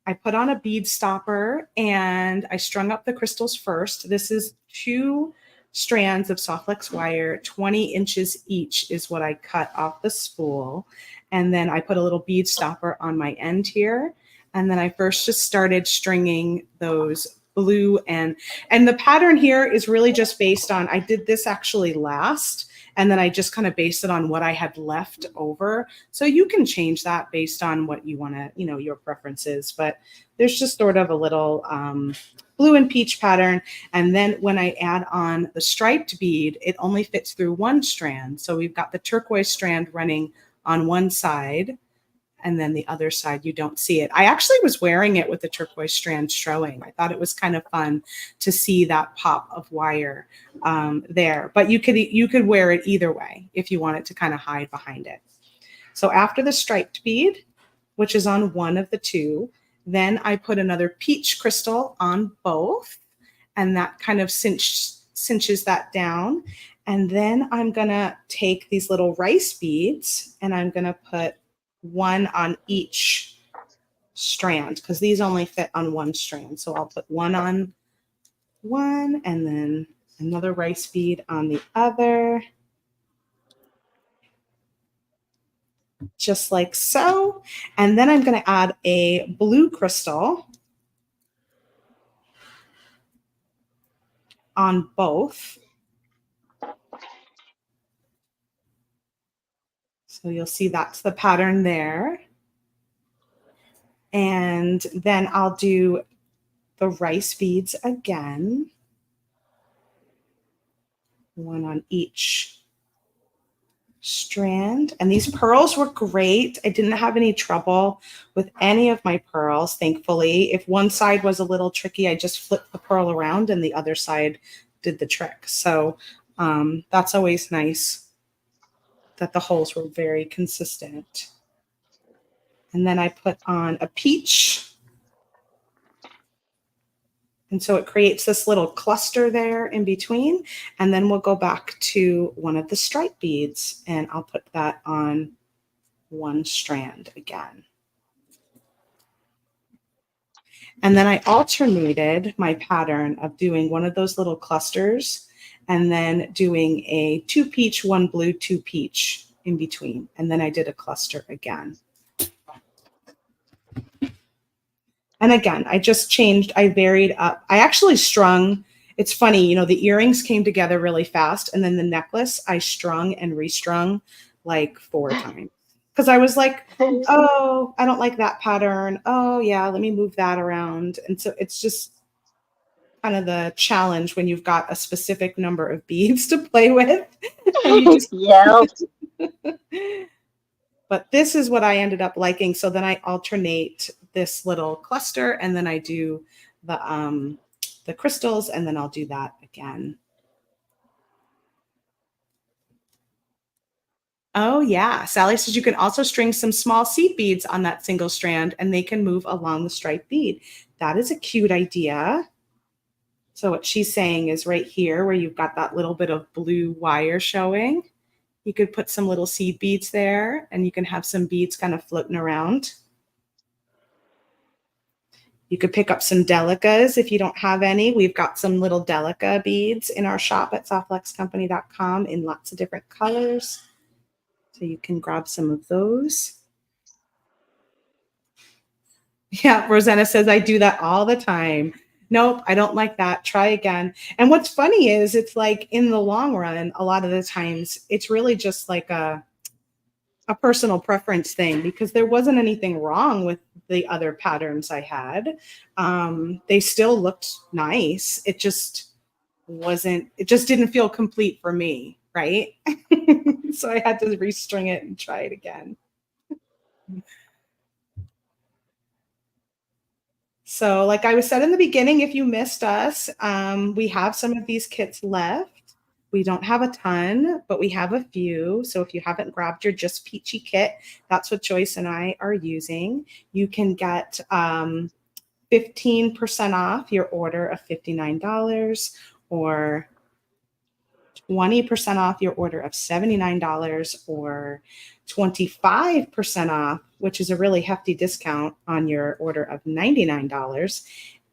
I put on a bead stopper and I strung up the crystals first. This is 2 strands of soft flex wire, 20 inches each is what I cut off the spool. And then I put a little bead stopper on my end here. And then I first just started stringing those blue and the pattern here is really just based on, I did this actually last, and then I just kind of based it on what I had left over. So you can change that based on what you want to, your preferences, but there's just sort of a little blue and peach pattern. And then when I add on the striped bead, it only fits through one strand. So we've got the turquoise strand running on one side, and then the other side, you don't see it. I actually was wearing it with the turquoise strand showing. I thought it was kind of fun to see that pop of wire there. But you could wear it either way if you wanted to kind of hide behind it. So after the striped bead, which is on one of the two, then I put another peach crystal on both, and that kind of cinches that down. And then I'm gonna take these little rice beads and I'm gonna put one on each strand because these only fit on one strand. So I'll put one on one and then another rice bead on the other, just like so. And then I'm going to add a blue crystal on both. So you'll see that's the pattern there. And then I'll do the rice beads again, one on each strand. And these pearls were great. I didn't have any trouble with any of my pearls, thankfully. If one side was a little tricky, I just flipped the pearl around and the other side did the trick. So that's always nice that the holes were very consistent. And then I put on a peach. And so it creates this little cluster there in between. And then we'll go back to one of the stripe beads and I'll put that on one strand again. And then I alternated my pattern of doing one of those little clusters and then doing a 2 peach, 1 blue, 2 peach in between. And then I did a cluster again. And again, I just changed, I varied up. I actually strung, it's funny, the earrings came together really fast. And then the necklace, I strung and restrung like 4 times. Because I was like, oh, I don't like that pattern. Oh, yeah, let me move that around. And so it's just kind of the challenge when you've got a specific number of beads to play with. Yeah. But this is what I ended up liking. So then I alternate this little cluster and then I do the crystals and then I'll do that again. Oh yeah, Sally says you can also string some small seed beads on that single strand and they can move along the striped bead. That is a cute idea. So what she's saying is right here where you've got that little bit of blue wire showing, you could put some little seed beads there and you can have some beads kind of floating around. You could pick up some delicas if you don't have any. We've got some little delica beads in our shop at softflexcompany.com in lots of different colors. So you can grab some of those. Yeah, Rosanna says, I do that all the time. Nope, I don't like that. Try again. And what's funny is it's like in the long run, a lot of the times, it's really just like a personal preference thing because there wasn't anything wrong with the other patterns I had. They still looked nice. It just didn't feel complete for me, right? So I had to restring it and try it again. So like I was said in the beginning, if you missed us, we have some of these kits left. We don't have a ton, but we have a few. So if you haven't grabbed your Just Peachy kit, that's what Joyce and I are using. You can get 15% off your order of $59 or 20% off your order of $79 or 25% off, which is a really hefty discount on your order of $99.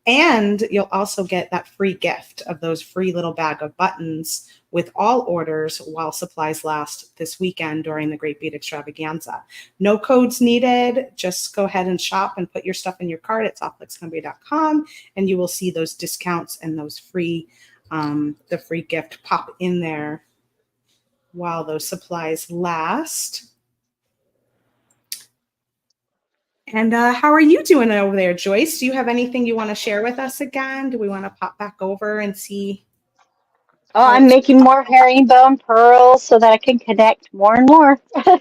And you'll also get that free gift of those free little bag of buttons with all orders while supplies last this weekend during the Great Bead Extravaganza. No codes needed. Just go ahead and shop and put your stuff in your cart at softflexcompany.com, and you will see those discounts and those free, the free gift pop in there while those supplies last. And how are you doing over there, Joyce? Do you have anything you want to share with us again? Do we want to pop back over and see Oh, how I'm it's making more herringbone pearls so that I can connect more and more. So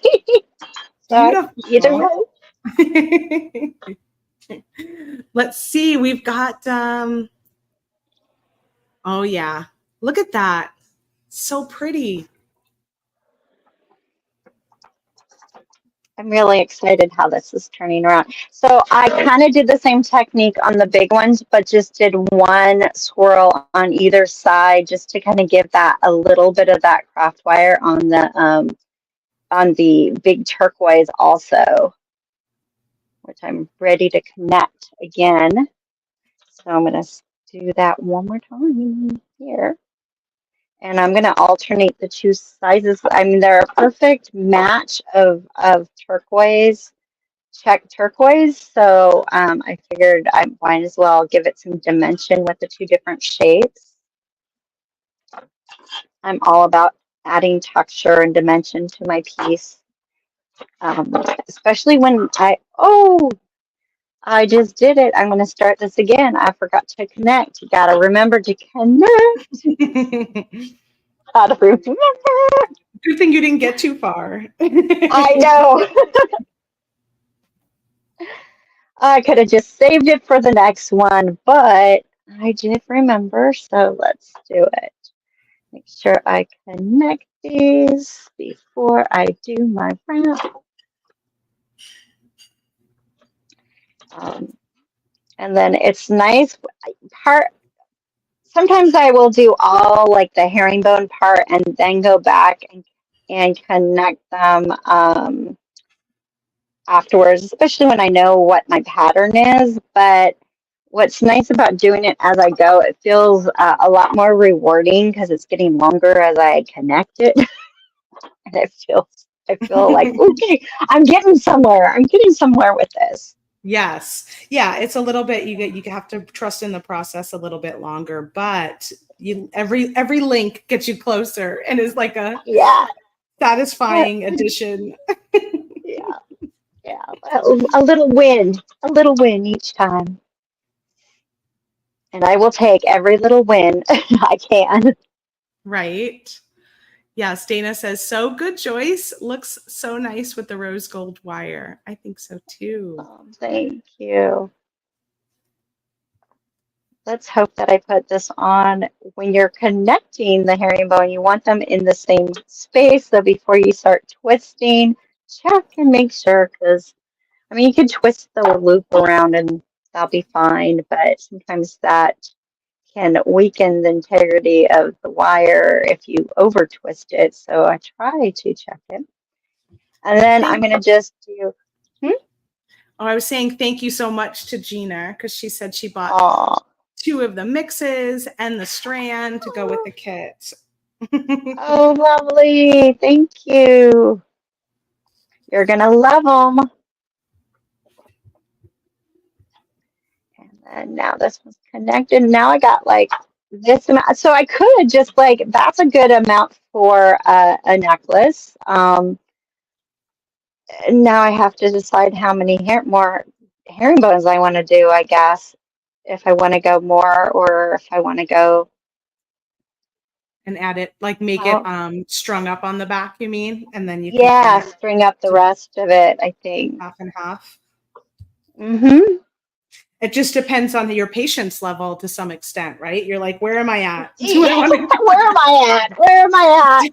either beautiful? way. Let's see. We've got, oh yeah, look at that. So pretty. I'm really excited how this is turning around. So I kind of did the same technique on the big ones, but just did one swirl on either side just to kind of give that a little bit of that craft wire on the big turquoise also, which I'm ready to connect again. So I'm going to do that one more time here. And I'm going to alternate the two sizes. I mean, they're a perfect match of turquoise, check turquoise. So I figured I might as well give it some dimension with the two different shades. I'm all about adding texture and dimension to my piece, especially when I just did it. I'm going to start this again. I forgot to connect. You got to remember to connect. Got to remember. Good thing you didn't get too far. I know. I could have just saved it for the next one, but I did remember, so let's do it. Make sure I connect these before I do my wrap. And then it's nice sometimes I will do all like the herringbone part and then go back and connect them afterwards, especially when I know what my pattern is. But what's nice about doing it as I go, it feels a lot more rewarding because it's getting longer as I connect it. And I feel like, okay, I'm getting somewhere. I'm getting somewhere with this. Yes. Yeah, it's a little bit you have to trust in the process a little bit longer, but every link gets you closer and is like a satisfying addition. Yeah. Yeah. A little win each time. And I will take every little win I can. Right. Yes, Dana says, so good, Joyce. Looks so nice with the rose gold wire. I think so too. Oh, thank you. Let's hope that I put this on when you're connecting the herringbone. You want them in the same space. So before you start twisting, check and make sure, because I mean, you can twist the loop around and that'll be fine, but sometimes that can weaken the integrity of the wire if you over twist it. So I try to check it. And then I'm going to just do. Oh, I was saying thank you so much to Gina because she said she bought 2 of the mixes and the strand to go with the kit. Oh, lovely. Thank you. You're going to love them. And then now this one's connected. Now I got like this amount. So I could just like, that's a good amount for a necklace. Now I have to decide how many more herringbones I want to do, I guess, if I want to go more or if I want to go. And add it, like make it strung up on the back, you mean? And then you can string up the rest of it, I think. Half and half. Mm-hmm. It just depends on your patience level to some extent, right? You're like, where am I at? Where am I at? Where am I at?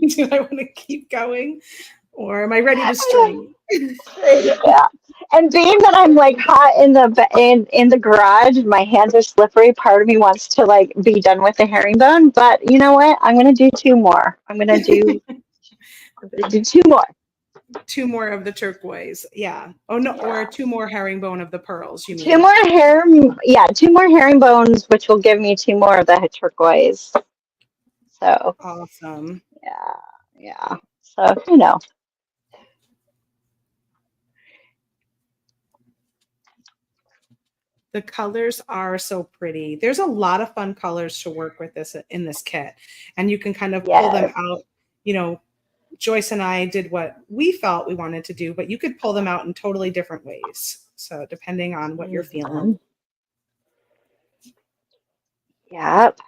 Do I want to keep going? Or am I ready to string? Yeah. And being that I'm like hot in the garage, my hands are slippery. Part of me wants to like be done with the herringbone, but you know what? I'm gonna do 2 more. I'm gonna do 2 more. 2 more of the turquoise. Yeah. Oh no, Yeah. or 2 more herringbone of the pearls, you mean? 2 more two more herringbones, which will give me 2 more of the turquoise. So Awesome. yeah. So, you know. The colors are so pretty. There's a lot of fun colors to work with this in this kit. And you can kind of pull them Yes. out. You know, Joyce and I did what we felt we wanted to do, but you could pull them out in totally different ways. So depending on what you're feeling. Yep.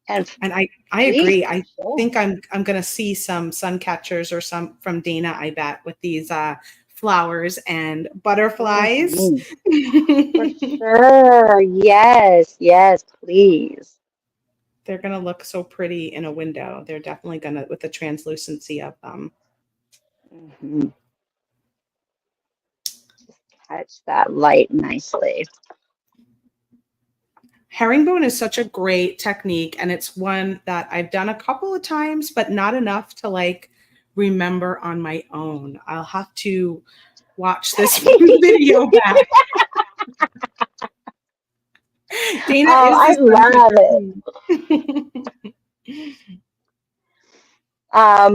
And I agree. I think I'm gonna see some sun catchers or some from Dana, I bet, with these flowers and butterflies. For sure. Yes, please. They're gonna look so pretty in a window. They're definitely gonna, with the translucency of them. Just catch that light nicely. Herringbone is such a great technique, and it's one that I've done a couple of times, but not enough to like remember on my own. I'll have to watch this video back. Dana I is love it. I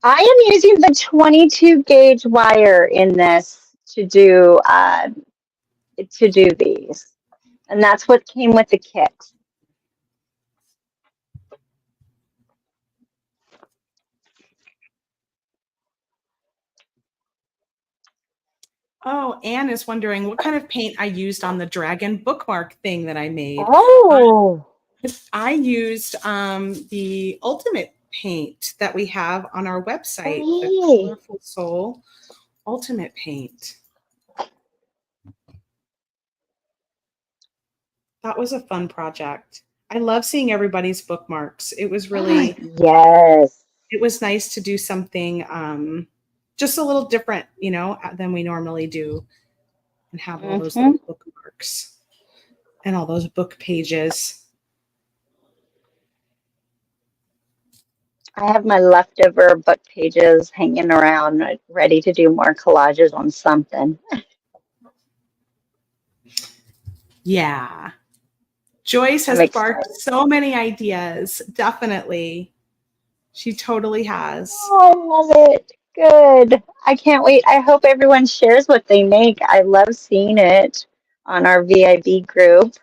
am using the 22 gauge wire in this to do these, and that's what came with the kit. Oh, Anne is wondering what kind of paint I used on the dragon bookmark thing that I made. Oh, I used the ultimate paint that we have on our website, the Colorful Soul Ultimate Paint. That was a fun project. I love seeing everybody's bookmarks. It was really, yes. It was nice to do something just a little different, you know, than we normally do, and have all those little bookmarks and all those book pages. I have my leftover book pages hanging around, ready to do more collages on something. Yeah. Joyce has sparked so many ideas. Definitely. She totally has. Oh, I love it. Good. I can't wait. I hope everyone shares what they make. I love seeing it on our VIB group.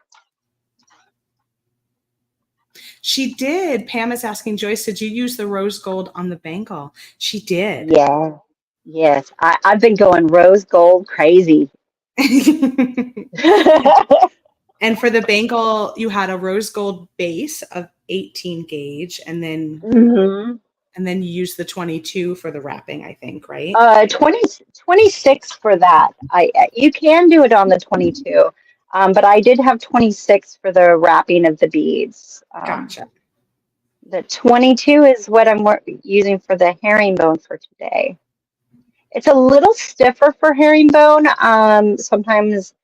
She did. Pam is asking Joyce, did you use the rose gold on the bangle? She did. Yeah. Yes. I've been going rose gold crazy. And for the bangle, you had a rose gold base of 18 gauge, and then and then you used the 22 for the wrapping, I think, right? 26 for that. You can do it on the 22, but I did have 26 for the wrapping of the beads. Gotcha. The 22 is what I'm using for the herringbone for today. It's a little stiffer for herringbone. Sometimes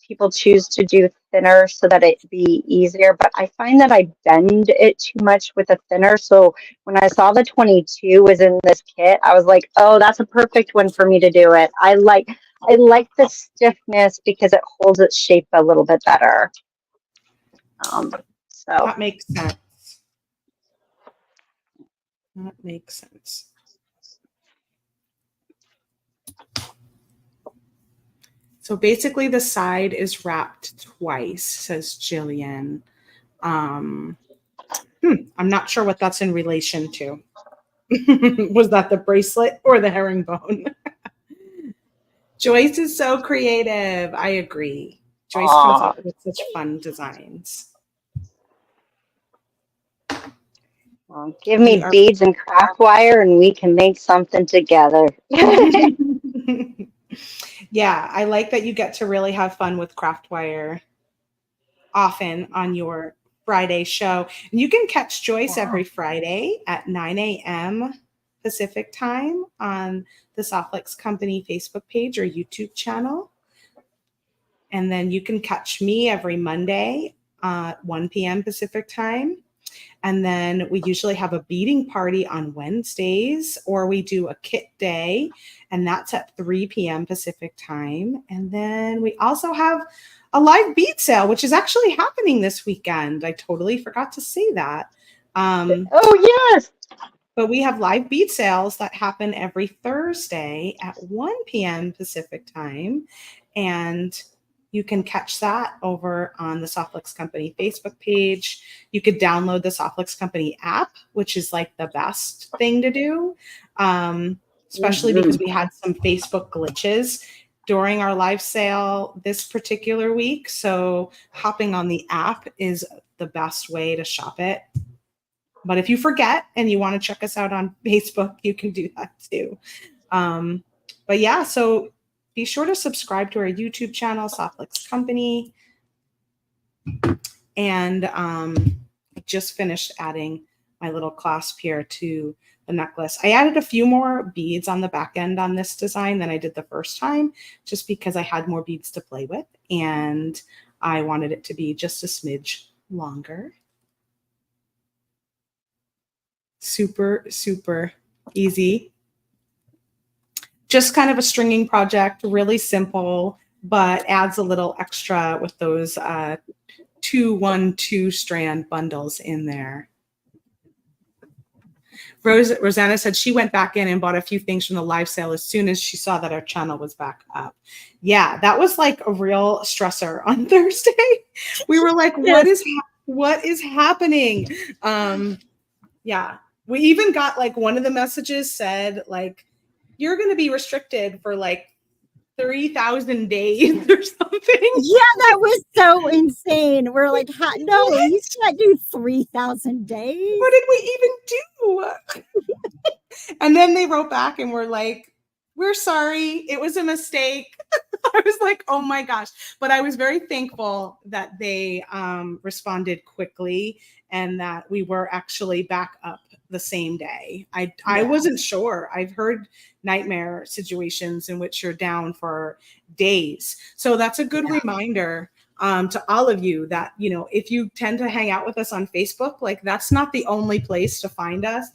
people choose to do thinner so that it be easier, but I find that I bend it too much with a thinner. So when I saw the 22 was in this kit, I was like, oh, that's a perfect one for me to do it. I like the stiffness because it holds its shape a little bit better. So that makes sense. That makes sense. So basically the side is wrapped twice, says Jillian. I'm not sure what that's in relation to. Was that the bracelet or the herringbone? Joyce is so creative. I agree. Joyce comes up with such fun designs. Well, give me beads and craft wire and we can make something together. Yeah, I like that you get to really have fun with craft wire often on your Friday show. And you can catch Joyce every Friday at 9 a.m. Pacific time on the Softlex Company Facebook page or YouTube channel. And then you can catch me every Monday at 1 p.m. Pacific time. And then we usually have a beading party on Wednesdays, or we do a kit day, and that's at 3 p.m. Pacific time. And then we also have a live bead sale, which is actually happening this weekend. I totally forgot to say that. Oh, yes. But we have live bead sales that happen every Thursday at 1 p.m. Pacific time. And you can catch that over on the Softflix Company Facebook page. You could download the Softflix Company app, which is like the best thing to do, especially because we had some Facebook glitches during our live sale this particular week. So hopping on the app is the best way to shop it. But if you forget and you want to check us out on Facebook, you can do that too. But yeah, so be sure to subscribe to our YouTube channel, Softflix Company. And I just finished adding my little clasp here to the necklace. I added a few more beads on the back end on this design than I did the first time, just because I had more beads to play with and I wanted it to be just a smidge longer. Super, super easy. Just kind of a stringing project, really simple, but adds a little extra with those 2-1-2 strand bundles in there. Rosanna said she went back in and bought a few things from the live sale as soon as she saw that our channel was back up. Yeah, that was like a real stressor on Thursday. We were like, what is happening? Yeah, we even got like one of the messages said like, you're going to be restricted for like 3,000 days or something. Yeah, that was so insane. We're like, no, you can't do 3,000 days. What did we even do? And then they wrote back and were like, we're sorry, it was a mistake. I was like, oh my gosh. But I was very thankful that they responded quickly and that we were actually back up the same day. I wasn't sure. I've heard nightmare situations in which you're down for days. So that's a good reminder to all of you that, you know, if you tend to hang out with us on Facebook, like that's not the only place to find us.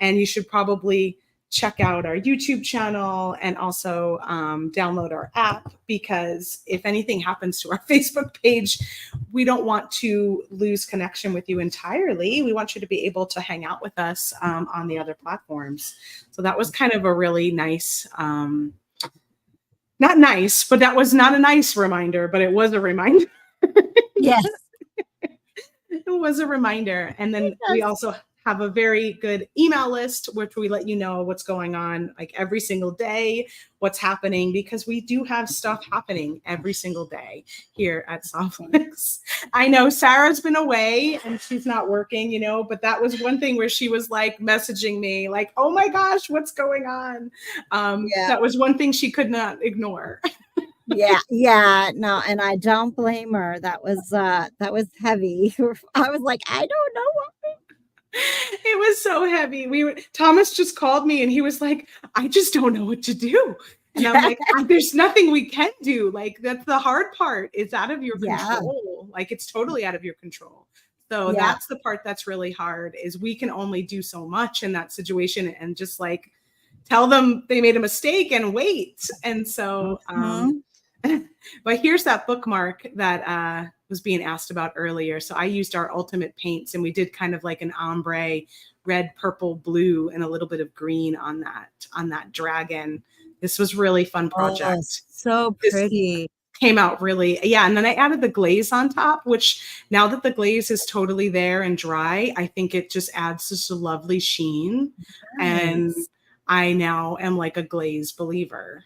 And you should probably check out our YouTube channel and also download our app, because if anything happens to our Facebook page, we don't want to lose connection with you entirely. We want you to be able to hang out with us on the other platforms. So that was kind of a really nice, not nice, but that was not a nice reminder, but it was a reminder. Yes. It was a reminder. And then we also have a very good email list, which we let you know what's going on like every single day, what's happening, because we do have stuff happening every single day here at Softflix. I know Sarah's been away and she's not working, you know, but that was one thing where she was like messaging me like, oh my gosh, what's going on? That was one thing she could not ignore. Yeah, no, and I don't blame her. That was heavy. I was like, I don't know what. It was so heavy. Thomas just called me and he was like, I just don't know what to do. And I'm like, there's nothing we can do. Like, that's the hard part. It's out of your control. Like, it's totally out of your control. So that's the part that's really hard, is we can only do so much in that situation and just like tell them they made a mistake and wait. And so, but here's that bookmark that was being asked about earlier. So I used our ultimate paints and we did kind of like an ombre, red, purple, blue, and a little bit of green on that dragon. This was really fun project. Oh, so pretty. This came out really, and then I added the glaze on top, which now that the glaze is totally there and dry, I think it just adds just a lovely sheen. Nice. And I now am like a glaze believer.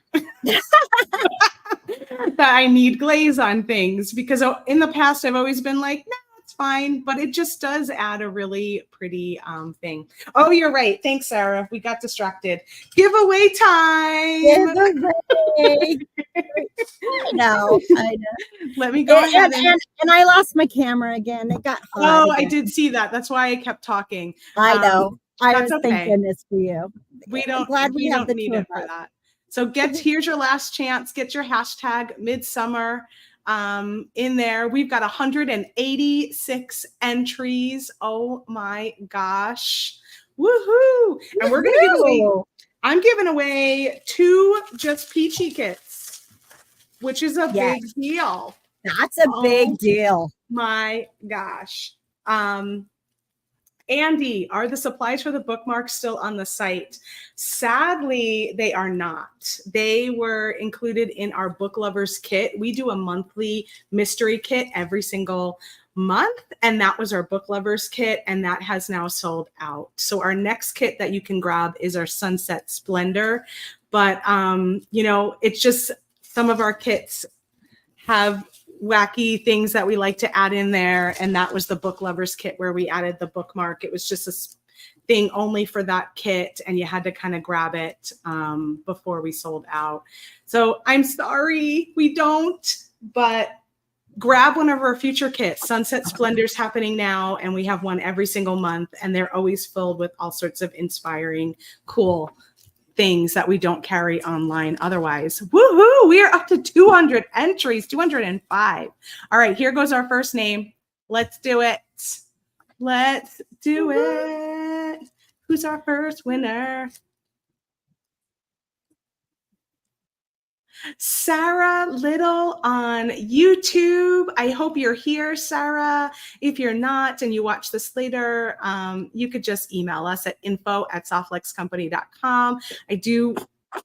That I need glaze on things, because in the past I've always been like, no, it's fine, but it just does add a really pretty thing. Oh, you're right. Thanks, Sarah. We got distracted. Giveaway time. Giveaway. I know. Let me go ahead and I lost my camera again. It got hot. Oh, again. I did see that. That's why I kept talking. I know. I was thinking this for you. We don't need it for that. So here's your last chance. Get your hashtag Midsummer in there. We've got 186 entries. Oh my gosh. Woohoo. And we're going to give away, I'm giving away 2 Just Peachy kits, which is a big deal. That's a big deal. My gosh. Andy, are the supplies for the bookmarks still on the site? Sadly, they are not. They were included in our book lovers kit. We do a monthly mystery kit every single month, and that was our book lovers kit, and that has now sold out. So our next kit that you can grab is our Sunset Splendor. But you know, it's just some of our kits have wacky things that we like to add in there, and that was the book lovers kit where we added the bookmark. It was just a thing only for that kit, and you had to kind of grab it before we sold out. So I'm sorry we don't, but grab one of our future kits. Sunset Splendor's happening now, and we have one every single month, and they're always filled with all sorts of inspiring, cool things that we don't carry online otherwise. Woohoo! We are up to 200 entries, 205. All right, here goes our first name. Let's do it. Let's do it. Who's our first winner? Sarah Little on YouTube. I hope you're here, Sarah. If you're not and you watch this later, you could just email us at info@softluxcompany.com.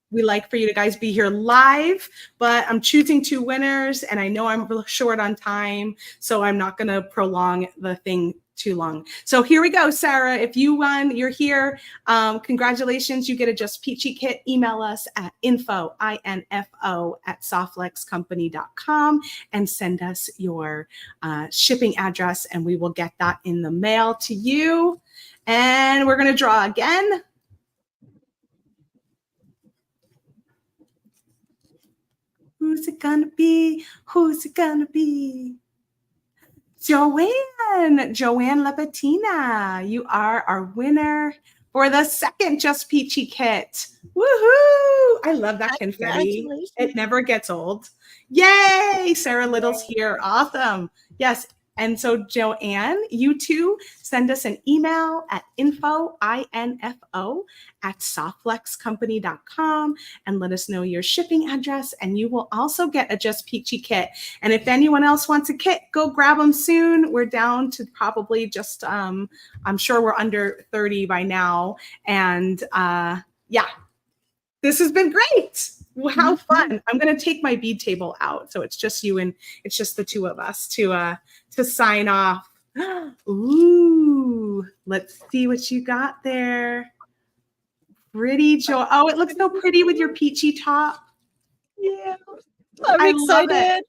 We like for you to guys be here live, but I'm choosing 2 winners, and I know I'm short on time, so I'm not going to prolong the thing too long. So here we go, Sarah. If you won, you're here. Congratulations. You get a Just Peachy kit. Email us at info@softluxcompany.com and send us your shipping address, and we will get that in the mail to you. And we're going to draw again. Who's it gonna be? Who's it gonna be? Joanne Lapatina, you are our winner for the second Just Peachy kit. Woohoo! I love that confetti. It never gets old. Yay! Sarah Little's here. Awesome. Yes. And so Joanne, you too, send us an email at info@softluxcompany.com and let us know your shipping address, and you will also get a Just Peachy kit. And if anyone else wants a kit, go grab them soon. We're down to probably just, I'm sure we're under 30 by now. And yeah, this has been great. How fun. I'm going to take my bead table out, so it's just you and it's just the 2 of us to sign off. Ooh, let's see what you got there. Pretty, Joe. Oh, it looks so pretty with your peachy top. Yeah, I'm excited.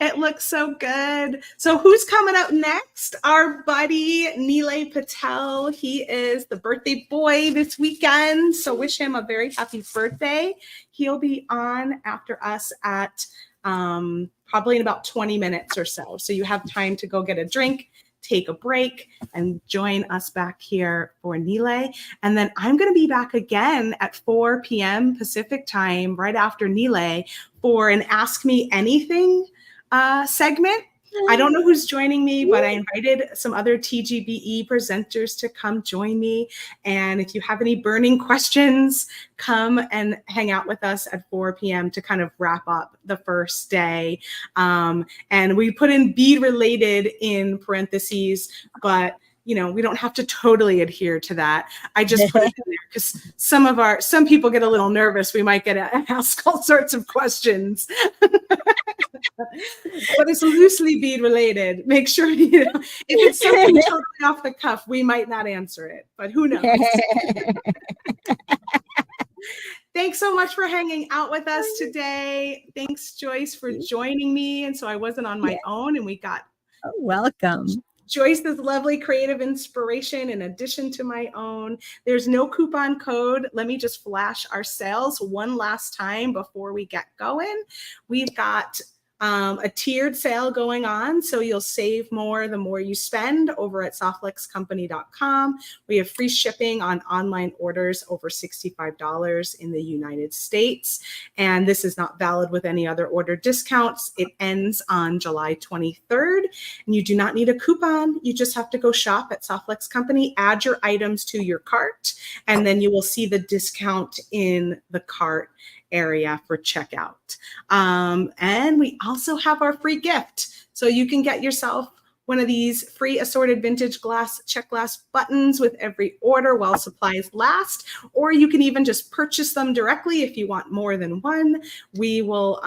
It looks so good. So who's coming up next? Our buddy Nilay Patel. He is the birthday boy this weekend, so wish him a very happy birthday. He'll be on after us at probably in about 20 minutes or so. So you have time to go get a drink, take a break, and join us back here for Nilay. And then I'm going to be back again at 4 p.m. Pacific time, right after Nilay, for an Ask Me Anything segment. I don't know who's joining me, but I invited some other TGBE presenters to come join me. And if you have any burning questions, come and hang out with us at 4 p.m. to kind of wrap up the first day. And we put in bead related in parentheses, but you know, we don't have to totally adhere to that. I just put it in there because some people get a little nervous. We might get asked all sorts of questions. But it's loosely bead related. Make sure, you know, if it's something totally off the cuff, we might not answer it, but who knows? Thanks so much for hanging out with us today. Thanks, Joyce, for joining me. And so I wasn't on my own, and we got welcome. Joyce's lovely creative inspiration in addition to my own. There's no coupon code. Let me just flash our sales one last time before we get going. We've got a tiered sale going on, so you'll save more the more you spend over at softluxcompany.com. We have free shipping on online orders over $65 in the United States, and this is not valid with any other order discounts. It ends on July 23rd, and you do not need a coupon. You just have to go shop at Softlex Company, add your items to your cart, and then you will see the discount in the cart area for checkout. And we also have our free gift. So you can get yourself one of these free assorted vintage glass check glass buttons with every order while supplies last, or you can even just purchase them directly if you want more than one. We will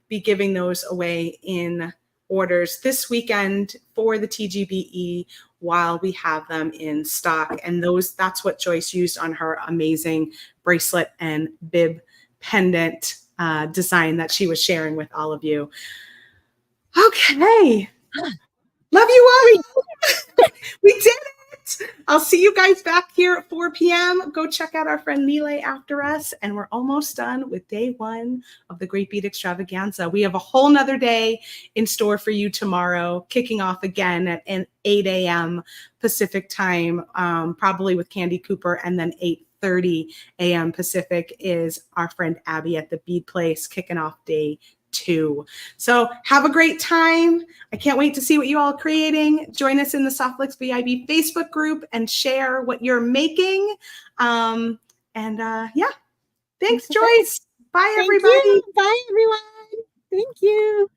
be giving those away in orders this weekend for the TGBE while we have them in stock. And that's what Joyce used on her amazing bracelet and bib pendant design that she was sharing with all of you. Okay. Love you all. We did it. I'll see you guys back here at 4 p.m. Go check out our friend Nile after us. And we're almost done with day 1 of the Great Bead Extravaganza. We have a whole nother day in store for you tomorrow, kicking off again at 8 a.m. Pacific time, probably with Candy Cooper, and then 8:30 a.m. Pacific is our friend Abby at the Bead Place kicking off day 2. So have a great time. I can't wait to see what you all are creating. Join us in the Softlex VIB Facebook group and share what you're making. Yeah, thanks, Joyce. Bye, everybody. Bye, everyone. Thank you.